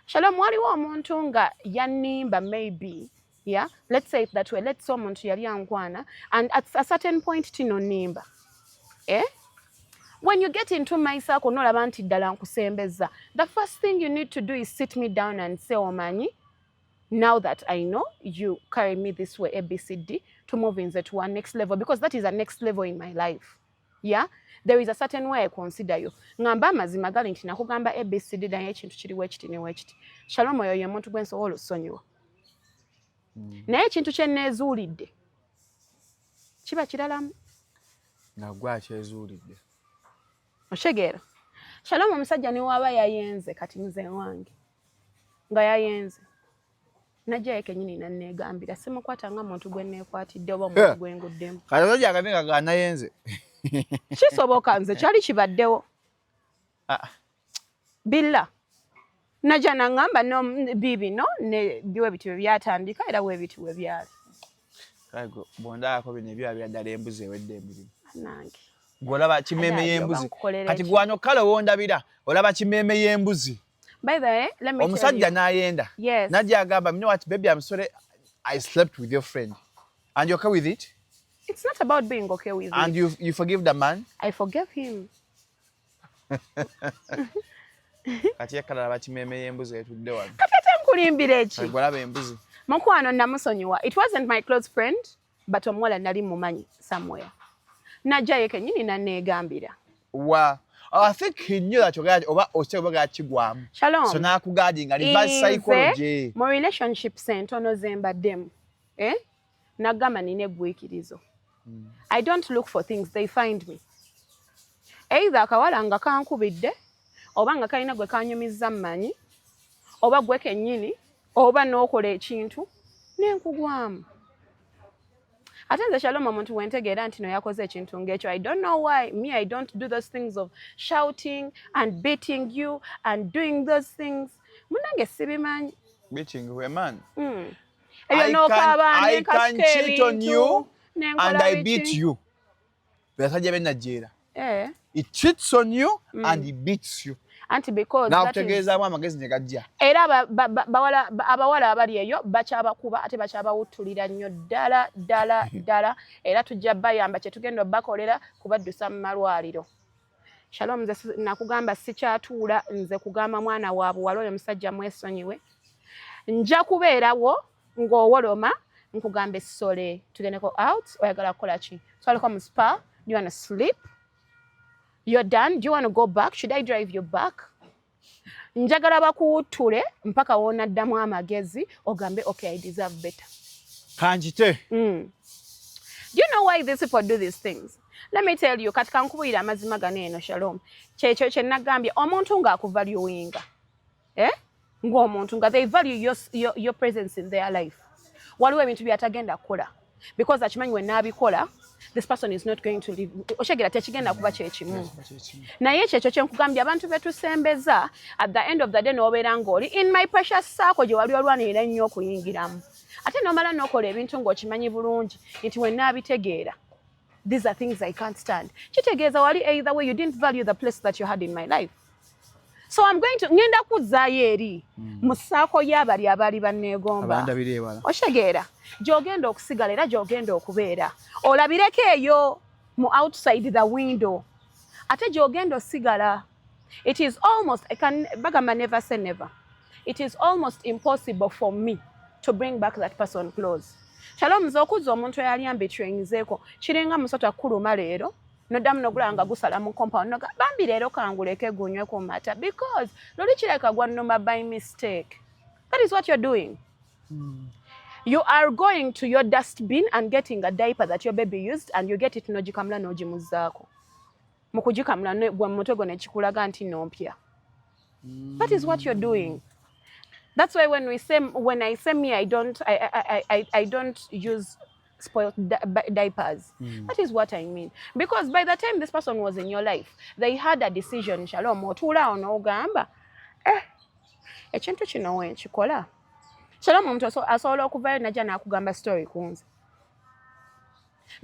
Shalom, waliwo omuntu nga yannimba maybe, yeah, let's say it that way. Let's say omuntu yali ankwana and at a certain point tino nnimba. When you get into my circle, nolaba nti ddala nkusembeza, the first thing you need to do is sit me down and say, Omanyi, now that I know you carry me this way, ABCD, to move into to one next level, because that is a next level in my life. Yeah? There is a certain way I consider you. Ngamba mazima gali nti nakugamba ABCD naye ekintu kiri wekiti ne wekiti. Shalom, oyo ye muntu gwe nsobola okusonyiwa. naye ekintu kye neezuulidde kiba kiralamu nagwe akyezuulidde otegeera Shalom omusajja ne waba yayenze kati muze wange nga yayenze najja kenyini nanneegambira simukwata nga muntu gwe neekwatidde oba omuntu gwe nguddemu kati oja agameka ga nayenze kisoboka nze kyali kibaddewo billa najja naŋŋamba no biibino ne biwe biti bwe byatandika era bwe biti bwe byali kaigo bondako bino ebyo abya ddala embuzi ewedde emirimu nange gwolaba kimeeme y'embuzi kati gwano kale wondabira olaba kimeeme y'embuzi by the way let me omusajja n'ayenda najja agamba you know what baby I'm sorry I slept with your friend and you're okay with it. It's not about being okay with and it. you forgive the man. I forgave him. Kati yakala abakimeeme y'embuzi etudde wano. Kapete nkulimbira eki. Gwalaba embuzi. Mukwano namusonyiwa. It wasn't my close friend but omuwala nali mumanyi somewhere. Najja yekenyini nanneegambira. Wa I think he knew that oba oba kigwamu. Shalom. So nakugadinga reverse psychology. Mu relationship sentono zembaddemu. Nagamba nina eggwikirizo. I don't look for things, they find me. Either akawala nga kankubidde oba nga kalina gwe kanyumizza mmanyi oba gwe kennyini oba n'okola ekintu nenkugwamu. Ate nze Shalom omuntu wentegeera nti no yakoze ekintu ng'ekyo. I don't know why me I don't do those things of shouting and beating you and doing those things. Munange sibimanyi. Beating you, a man. I can cheat on you and I beat you. Basajja benajjera. It cheats on you and it beats you. Anti because now kutegeezaamu amagezi ne gajja. Era abawala abali eyo bakyabakuba ate bakyabawuttulira nnyo ddala era tujja bayamba kye tugenda bakolera kubaddusa mu malwaliro. Shalom nze nakugamba sikyatuula nze kugamba mwana wa buwala oyo musajja mwesonyiwe. Nja kubeerawo ng'owoloma nkugambe sole tugendeko out oyagala kukola ki? Twaleko mu spa. Do you want to sleep? You're done. Do you want to go back? Should I drive you back? Njagala bakuwuttule mpaka wonaddamu amagezi ogambe okay I deserve better. Kanjite. Do you know why these people do these things? Let me tell you, katika nkubira amazima gano eno Shalom. Kye nagambye omuntu ng'akuvaluinga. Ng'omuntu nga they value your presence in their life. Waliwo ebintu byatagenda kukola. Because akimanyi we naabikola this person is not going to live. Oshegera tekigenda kuba kyekimu. Naye kyekyo kye nkugambye abantu betusembeza at the end of the day n'obeera ng'oli in my precious circle gye wali olwanirira ennyo okuyingiramu. Ate n'omala n'okola ebintu ng'okimanyi bulungi nti we naabitegeera. These are things I can't stand. Kitegeeza wali either way you didn't value the place that you had in my life. So I'm going to ngenda kuzzaayo eri mu ssaako y'abali abaali banneegomba. Oshegeera gy'ogenda okusigala era gy'ogenda okubeera. Olabireko eyo mu outside the window. Ate gy'ogenda osigala. It is almost, bagamba never say never. It is almost impossible for me to bring back that person close. Shalom nze okuzza omuntu eyali ambitringizeeko kiringa musota kuluma leero. Noddamu nogulanga gusala mu compound noga bambi leero kanguleke gunywe ku mata because loli kireka gwannuma by mistake. That is what you're doing. You are going to your dustbin and getting a diaper that your baby used and you get it nogikamula nogimuzaako. Mu kugikamula gwa mutego ne kikulaga nti nompya. That is what you're doing. That's why when I say me I don't use spoiled diapers. That is what I mean. Because by the time this person was in your life, they had a decision. Shalom, otula onogamba. Ekintu kino wenkikola. Shalom omuntu asobola okuvaayo najja n'akugamba story kunze.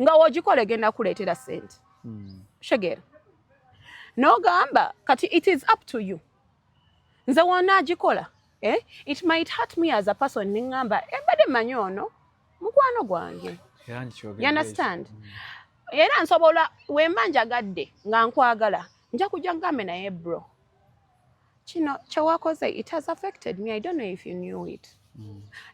Nga wogikola egenda kuleetera ssente. Shegera. N'ogamba kati it is up to you. Nze wonaagikola. It might hurt me as a person ningamba embadde mmanyi ono mukwano gwange. You understand? Era nsobola wemba njagadde nga nkwagala nja kujja ngambe naye bro. Kino kyewakoze it has affected me. I don't know if you knew it.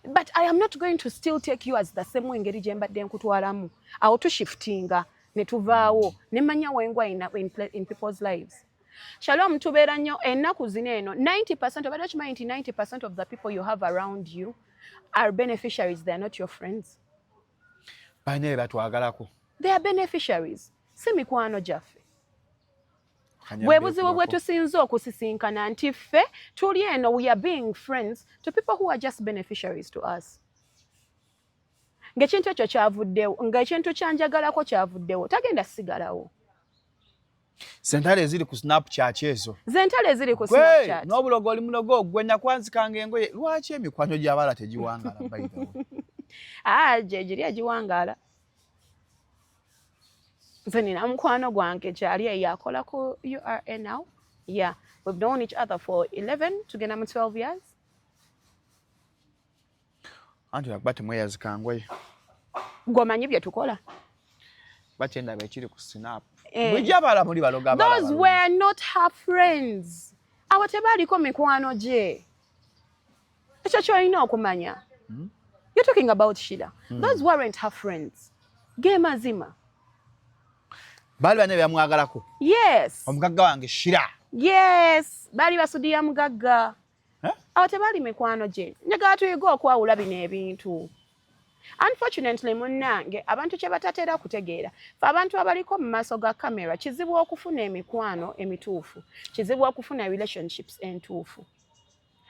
But I am not going to still take you as the same way ngeri gye mbadde nkutwalamu. Awo tushiftinga ne tuvaawo ne manya wengwa in people's lives. Shalom tubeera nnyo ennaku zino eno 90% of 90% of the people you have around you are beneficiaries, they are not your friends. Bane batwagalako. They are beneficiaries. Si mikwano gyaffe. Bwebuzibu bwe tusinza okusisinkana nti ffe tuli eno, we are being friends to people who are just beneficiaries to us. Ng'ekintu ekyo kyavuddewo, ng'ekintu kyanjagalako kyavuddewo, tagenda sigalawo. Sentale eziri ku Snapchat ezo. Zentale eziri ku Snapchat. N'obulogo oli mulogo gwe nakwanzikanga engoye. Lwaki emikwano gy'abaala tegiwangaala by the way? Gye giri egiwangaala. Nze nina mukwano gwange gyali eyakola ku URA now. Yeah, we've known each other for 11 tugenda mu 12 years. Anti yakuba temweyazika ngoye. Ng'omanyi bye tukola. Bakyenda bekiri ku Snap. Mujabala muri baloga abala. Those were not her friends. Abo tebaaliko mikwano gye. Ekyo ky'olina okumanya. You're talking about Sheila. Those weren't her friends. Ge mazima. Baali bane byamwagalako. Yes. Omugagga wange Sheila. Yes. Baali basudira mugagga. Abo tebaali mikwano gye. Njagala tuyiga okwawula bino ebintu. Unfortunately munnange abantu kye batatera kutegeera fe abantu abaliko mu maaso ga kamera kizibu okufuna emikwano emituufu, kizibu okufuna relationships entuufu.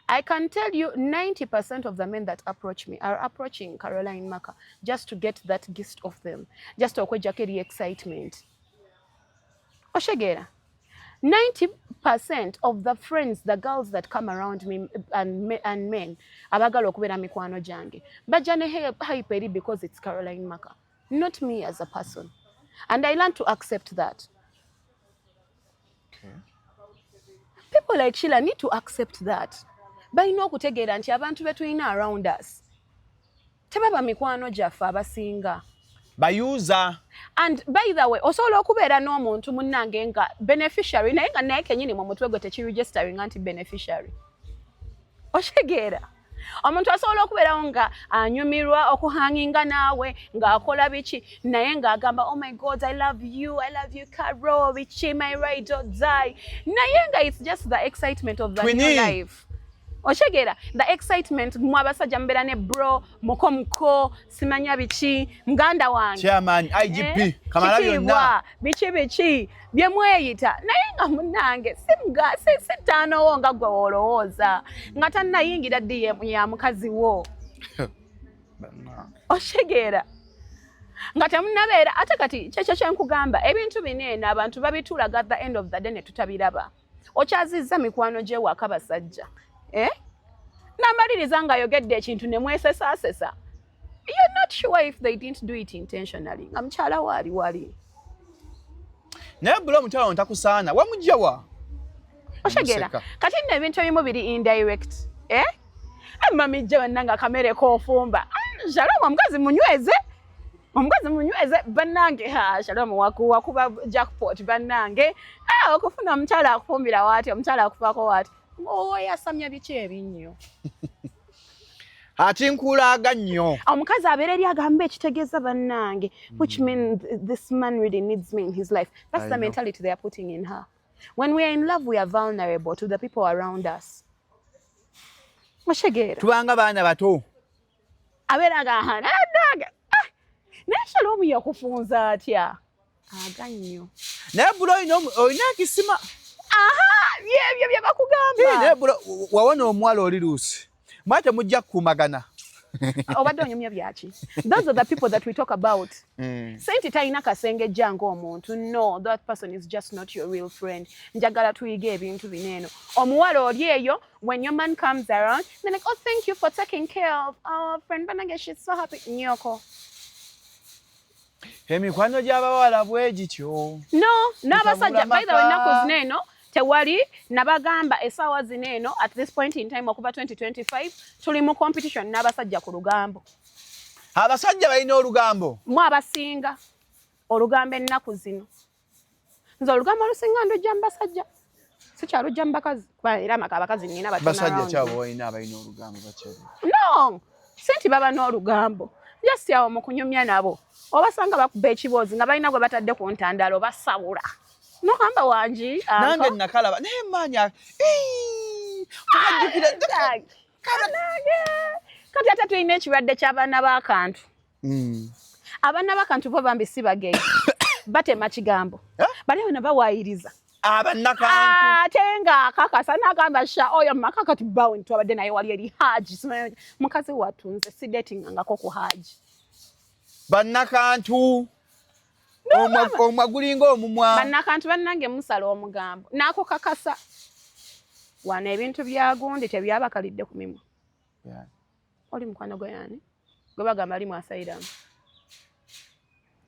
I can tell you 90% of the men that approach me are approaching Caroline Maka just to get that gist of them, just okwejjako eri excitement. Oshegeera 90% of the friends, the girls that come around me and men, abagala okubeera mikwano gyange, bajja ne hype eri because it's Caroline Maka, not me as a person. And I learned to accept that. Okay. People like Sheila need to accept that. Balina okutegeera nti abantu be tulina around us tebaba mikwano gyaffe abasinga. Bayuza. And by the way, osobola okubeera n'omuntu munnange nga beneficiary naye nga naye kenyini mu mutwe gwe tekiregistering anti beneficiary. Oshegeera. Omuntu asobola okubeerawo nga anyumirwa okuhanginga naawe ng'akola biki naye ng'agamba oh my God, I love you Caro, biki my ride or die. Naye nga it's just the excitement of the new life. Oshegeera, the excitement mu abasajja mbeera ne bro muko simanya biki muganda wange chairman IGP kamala byonna biki bye mweyita naye nga munnange sitaanowo nga gwe olowooza nga tannayingira DM ya mukazi wo. Oshegeera nga temunnabeera ate kati kyekyo kyenkugamba ebintu bineeno abantu babitulaga at the end of the day ne tutabiraba. Okyazizza mikwano gy'ewaka basajja. Namaliriza nga ayogedde ekintu ne mwesesaasesa. You're not sure if they didn't do it intentionally. Nga mukyala wali. Naye bula omukyala ntakusaana wamujja wa? Oshegeera kati nno ebintu ebimu biri indirect. Mamijja wenna nga kamere koofumba. Shalom omukazi munyweze bannange Shalom wakuba jackpot bannange. Okufuna omukyala akufumbira waati omukyala akufaako waati. Yasamya biki ebinnyo. Ati nkulaga nnyo. Omukazi abeera eri agamba ekitegeeza bannange, which means this man really needs me in his life. That's the mentality they are putting in her. When we are in love, we are vulnerable to the people around us. Oshegeera. Tubanga baana bato. Abeera agahana naye Shalom yakufunza atya. Aga nnyo. Naye bulo olina ekisima. Bye bakugamba. Naye bulo wawona omuwala oli luusi. Mwate mujja kukumagana. Obadde onyumya byaki. Those are the people that we talk about. Senti talina kasenge jango omuntu. No, that person is just not your real friend. Njagala tuyige ebintu bineeno. Omuwala oli eyo, when your man comes around, they're like, oh, thank you for taking care of our friend Banage. She's so happy. Nyoko. Emikwano gy'abawala bwe gityo. No, n'abasajja by the way ennaku zineeno tewali nabagamba essaawa zineeno at this point in time okuva 2025 tuli mu competition n'abasajja ku lugambo. Abasajja balina olugambo. Mu abasinga olugambo ennaku zino. Nze olugambo olusinga ndujja mu basajja. Sikyalujja mu bakazi. Era abakazi nnina batono around. Basajja kyabo balina abalina olugambo bakyali. No, senti baba n'olugambo. Just yawo mu kunyumya nabo. Obasanga bakuba ekiboozi nga balina gwe batadde ku ntandalo basawula. No hamba wanji. Nange nakalaba. Naye manya. kati ate tulina ekirwadde ky'abaana b'akantu abaana b'akantu bo bambi si bageyi batema kigambo bali bano bawaayiriza abannakantu ate ng'akakasa n'agamba sha oyo mumaka kati bbawe ntwabadde naye wali eri haaji mukazi watunze si datingangako ku haaji bannakantu omwa gulinga omumwa bannakantu bannange musala omugambo naako kakasa wano ebintu bya gundi tebyabakalidde ku mimwa oli mukwano gwe yani gwe bagamba ali mwasayiramu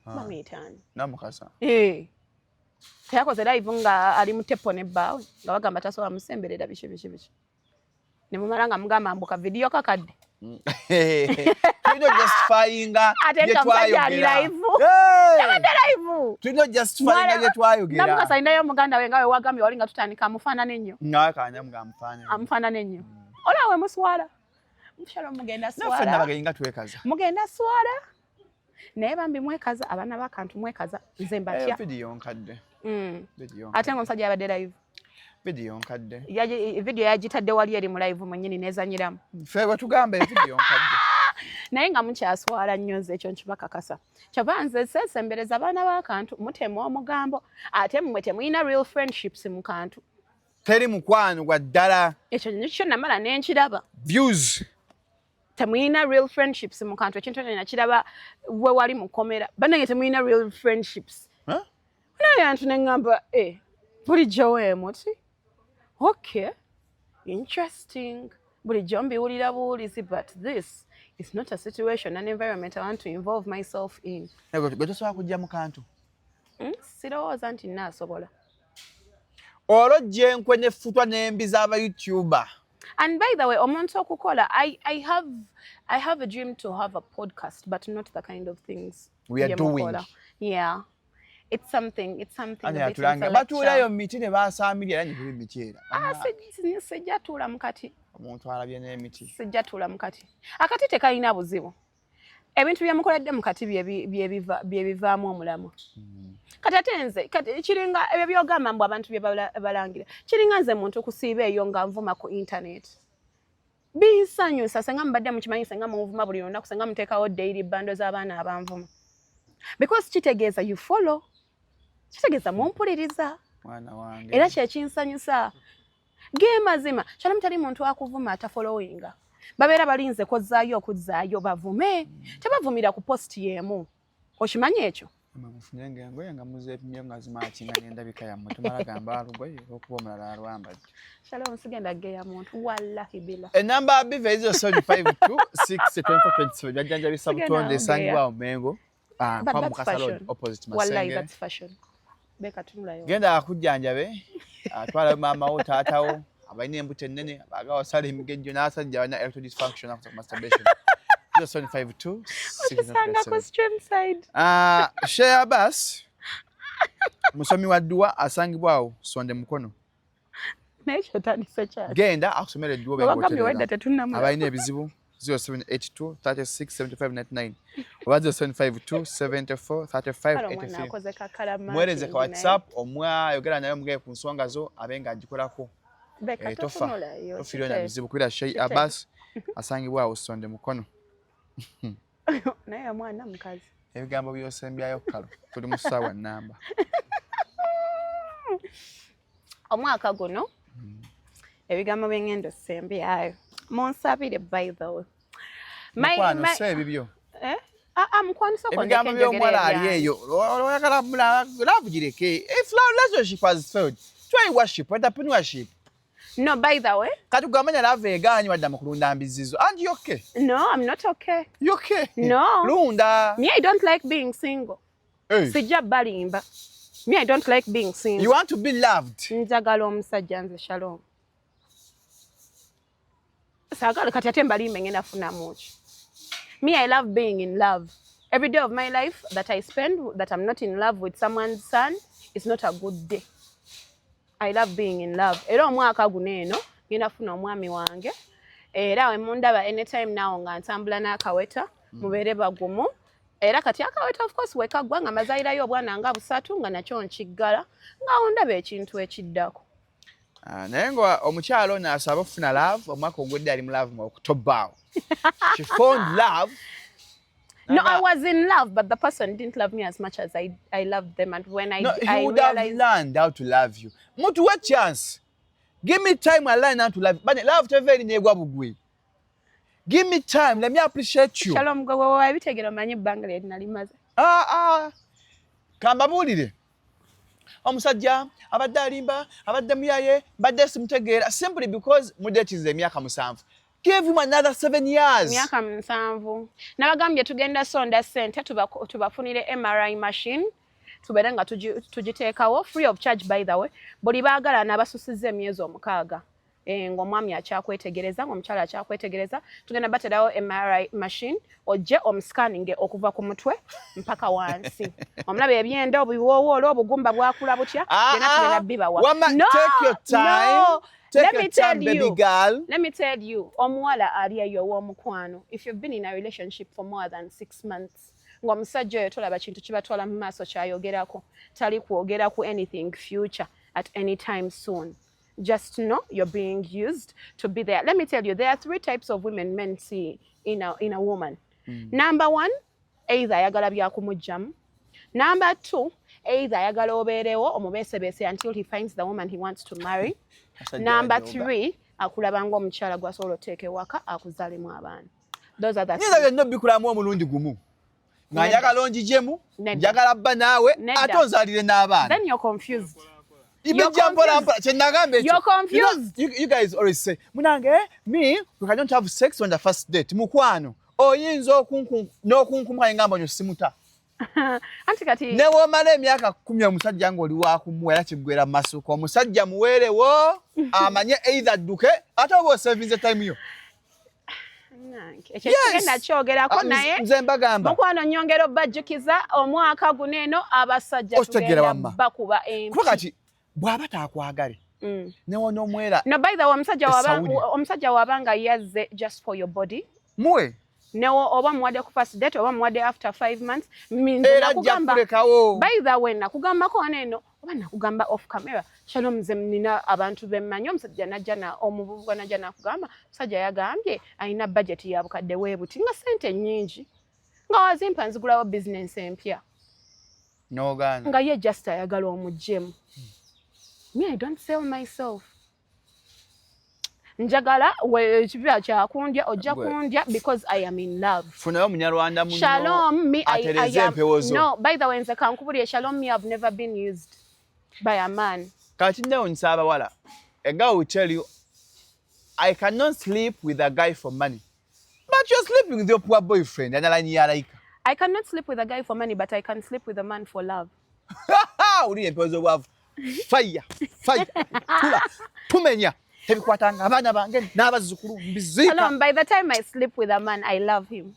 bamuyitaani namukasa teyakoze live nga ali mu tepo ne bbaawe nga bagamba tasobola musemberera biki ne mumala nga mugamba mbuka vidiyo kakadde tulina justifyinga ate byetwayogera tulina justifyinga byetwayogera namukasa alinayo omuganda we nga we wagambye wali nga tutandika amufaanana ennyo amufaanana ennyo olaawe muswala mushalo mugenda swala naffe nga twekaza mugenda swala naye bambi mwekaza abaana b'akantu mwekaza nze mbatya video nkadde ate ng'omusajja yabadde live video nkadde video yagitadde wali eri mu live mwennyini neezanyiramu ffe bwe tugamba video nkadde naye nga mukyaswala nnyo nze ekyo nkibakakasa kyava nze seesembereza abaana b'akantu mutema omugambo ate mmwe temulina real friendships mu kantu teri mukwano gwa ddala ekyo nikyo namala nenkiraba views temulina real friendships mu kantu ekintu ekyo nakiraba we wali mukomera bannange temulina real friendships naye antu neŋŋamba bulijjo weemuti okay interesting bulijjo mbiwulira buwulizi but this is not a situation an environment I want to involve myself in gwe tosobola kujja mu kantu sirowooza nti naasobola olwo gyenkwe nefutwa n'embi z'abayoutuber and by the way omuntu okukola I have a dream to have a podcast but not the kind of things we are doing yeah it's something batuulayo mu miti ne baasaamirya era nyekuli miti era sijja tuula mu kati omuntu alabye n'emiti sijja tuula mu kati akati tekalina buzibu ebintu byemukoledde mu kati byebivaamu omulamu kati ate nze kiringa ebyo byogamba mbu abantu bye balangira kiringa nze muntu kusiiba eyo nga nvuma ku internet binsanyusa senga mubadde mukimanyi senga munvuma buli lunaku senga muteekawo daily bando z'abaana abanvuma because kitegeeza you follow kitegeeza mumpuliriza mwana wange era kyekinsanyusa ge mazima kyali mutali muntu akuvuma atafollowinga babeera balinze kozaayo okuzzaayo bavume tebavumira ku post y'emu okimanyi ekyo mufunenge ngoye nga muzeepimye nga zimakinga n'endabika yammwe tumala gamba alugoye okuba omulala alwambadde shalom sigenda geya muntu wallahi bila enamba biva ezo 752 byajjanjabi sabutonde esangibwa Mengo kwa Mukasa Road opposite Masenge wallahi that's fashion beka tumulayo genda akujjanjabe atwala mama wo taatawo abalina embuto ennene abaaga wasala emigejjo n'asajja balina erectile dysfunction after masturbation 0752 Share bus musomi wa dduwa asangibwawo Sonde Mukono nekyo tandise kyali genda akusomera edduwa bengoterera abalina ebizibu 0782 367599 oba 0752 743583 mwereze ka WhatsApp omwayogera naye mugeye ku nsonga zo abenga agikolako tofa tofiriyo na bizibu kubira Shei Abbas asangibwawo Sonde Mukono naye mwana mukazi ebigambo byosembyayo kalo tuli mu ssaawa nnamba omwaka guno ebigambo byengendo sembyayo munsabire by the way mukwano se ebibyo mukwaniso ebigambo by'omuwala ali eyo oyagala lavugireke if relationship has failed try worship entrepreneurship no by the way kati kugamanya lava egaanyi wadde amukulunda mbizizo and you okay no I'm not okay you okay no lunda me I don't like being single sijja balimba me I don't like being single you want to be loved njagala omusajja nze shalom sagala kati ate mbalimbe ngenda funamu ki me I love being in love every day of my life that I spend that I'm not in love with someone's son is not a good day I love being in love era omwaka guno eno ngenda funa omwami wange era wemundaba anytime now nga ntambula n'akaweta mubeere bagumu era kati akaweta of course wekagwa nga mazayirayo obwana nga busatu nga nakyo nkiggala nga ondaba ekintu ekiddako naye nga omukyalo n'asaba okufuna love omwaka ogwedde ali mu love mu October. She found love. No, I was in love, but the person didn't love me as much as I loved them. And when No, he I would have realized... learned how to love you. Mutu, what chance? Give me time, I learn how to love you. But love to very negwa bugwe. Give me time, let me appreciate you. Shalom, go wabitegera manyi bangle nalimaze. Kamba bulire. Omusajja abadde alimba, abadde muyaye, badde simutegeera simply because mudetize emyaka 7. Give him another 7 years. Myaka 7. Nabagambye tugenda sonda sente tubafunire MRI machine. Tubere nga tugiteekawo free of charge by the way. Buli baagala n'abasusiza emyezi 6. Ng'omwami akyakwetegereza, ng'omukyala akyakwetegereza, tugenda baterawo MRI machine, ojje omuscanning okuva ku mutwe mpaka wansi. Omulabe ebyenda obuwoowoolo obugumba bwakula butya, gena tugenda bibawa. No, take your time. No. Let me tell you, baby girl. Let me tell you, omuwala ali eyo w'omukwano, if you've been in a relationship for more than 6 months, ng'omusajja oyo tolaba kintu kibatwala mu maaso kyayogerako, tali kwogera ku anything future at any time soon. Just know you're being used to be there. Let me tell you, there are 3 types of women men see in a woman. Number 1, either ayagala byakumujjamu. Number 2, either ayagala obeerewo omubeesebeese until he finds the woman he wants to marry. Number 3, akulaba ng'omukyala gwasobola oteeka ewaka akuzaalemu abaana. Those are the 3. Niza byonna bikulamu omulundi gumu. Ng'ayagala onjijemu, njagala bba naawe, ate onzaalire n'abaana. Then you're confused. You're confused. You guys always say, Munange, me, we cannot have sex on the first date. Mukwano. Oyinza n'okunkumula engamba nyo simuta. Anti kati ne womala emyaka 10 omusajja ng'oli wakumuwa era kiggwera mu masuka omusajja muweerewo amanye either adduke ate oba osevinze time yo. Ekigenda kyogerako naye nze mbagamba mukwano nnyongera obbajjukiza omwaka guno eno abasajja tugenda bakuba empi. Kuba kati bw'aba taakwagale newonoomwera. No, by the way, omusajja wabanga yazze just for your body. Muwe. Newo oba muwadde ku first date oba muwadde after 5 months. Era ajja kulekawo. By the way, nakugambako neno oba nakugamba off camera. Shalom nze nina abantu bemmanyi omusajja najja omuvubuka najja nakugamba omusajja yagambye alina budget ya bukadde weebuti nga sente nnyingi. Nga wazimpa nzigulawo business empya. N'ogaana. Nga ye just ayagala omuggyemu. Me, I don't sell myself. Njagala ekibira kyakundya ojja kundya because I am in love. Funayo munyarwanda muno. Shalom, me I am. No, by the way, nze kankubulire shalom, me I've never been used by a man. Kati newunyisa abawala. A guy will tell you, I cannot sleep with a guy for money. But you're sleeping with your poor boyfriend. I cannot sleep with a guy for money, but I can sleep with a man for love. Uli empezo wavu. Fire. Tula. Tumenya. Tebikwatanga abaana bange n'abazzukulu mbizika. Shalom, by the time I sleep with a man, I love him.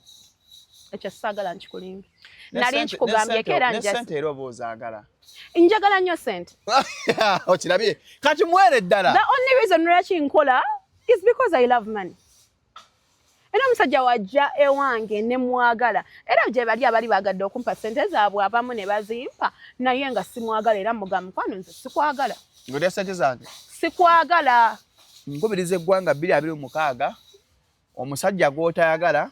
Ekyo saagala nkikulimbi. Nali nkikugambye era njasi. Ne sente era oba ozaagala. Njagala nnyo sente. Okirabye. Kati mwere ddala. The only reason lwaki nkola is because I love money. Era omusajja wajja ewange ne mwagala. Era gye bali abali bagadde okumpa sente zaabwe abamu ne bazimpa naye nga simwagala era mugamba mukwano nze sikwagala. Ng'olya sente zange? Sikwagala. Nkubiriza eggwanga 2026 omusajja gw'otayagala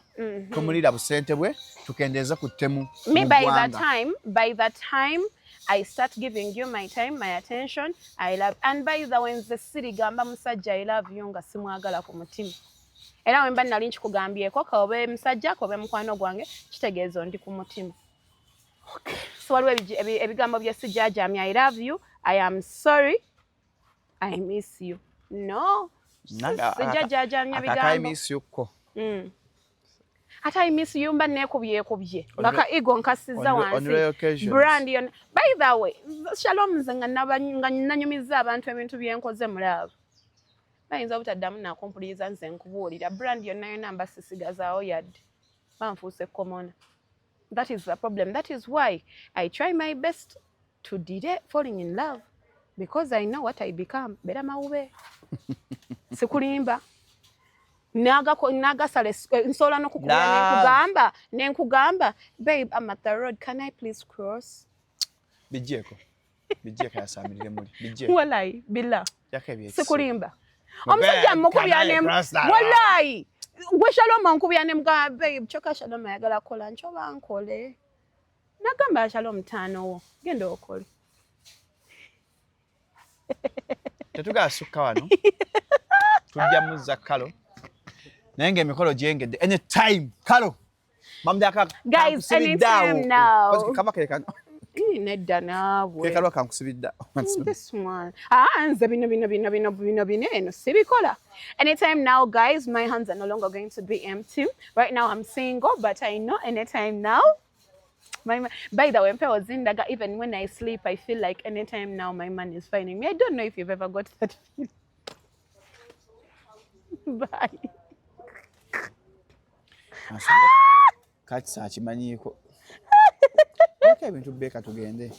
tumulira busente bwe tukendeeza ku ttemu. Me by that time I start giving you my time, my attention, I love. And by the way, nze sirigamba musajja I love you nga simwagala ku mutima. Era wemba nali nkikugambyeko kaobe musajja kobe mukwano gwange kitegeezo ndi ku mutima. Okay. So waliwo ebigambo bya sijjajamya I love you, I am sorry, I miss you. No. Sijjajamya bigambo. I miss you ko. Ate I miss you mba nekubye. Ngaka ego nkasiza wansi. Brand yon. By the way, shalom nze nga nanyumiza abantu ebintu byenkoze mu love. Bayinza obutaddamu nakompuliza nze nkubuulira brand yonna mba sisigazaawo yadde. Banfuuse komona. That is the problem. That is why I try my best to delay falling in love. Because I know what I become. Bera mawube. Sikulimba. Nagasale nsola nokukubula nenkugamba babe I'm at the road, can I please cross? Bijeko. bijje kayasamirire muli bijje Wallahi billah yakebye sikulimba omusajja mukubyane wallahi gwe Shalom nkubyane mga babe choka Shalom ayagala kola nchoba nkole nagamba Shalom tano wo genda okole tetugasukka wano tujja muzza kalo nange emikolo gyengedde anytime kalo mamdaka guys anytime now kama kale nedda naabwe kekalo kankusibidda this one nze bino eno sibikola anytime now guys my hands are no longer going to be empty right now I'm single but I know anytime now by the way Zindaga, even when I sleep I feel like anytime now my man is finding me. I don't know if you've ever got that feeling. Bye. Kati saa kimanyiko yaka ebintu beka tugende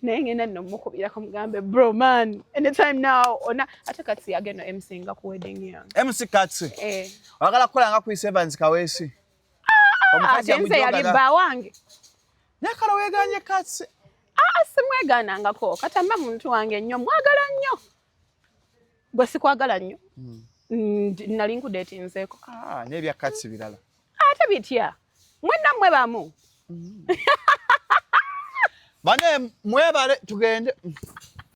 naye ngenda nno mukubirako mugambe bro man anytime now ona ate kati agenda MC nga ku wedding yange MC Katsi wagala kukola nga Chris Evans Kaweesi omukazi yali bba wange nakala weganye Katsi simweganangako katamba muntu wange nnyo mwagala nnyo bwe sikwagala nnyo nali nkudeetinzeeko n'ebya Katsi birala ate bitya mwenna mmwe bamu bane mwebale tugende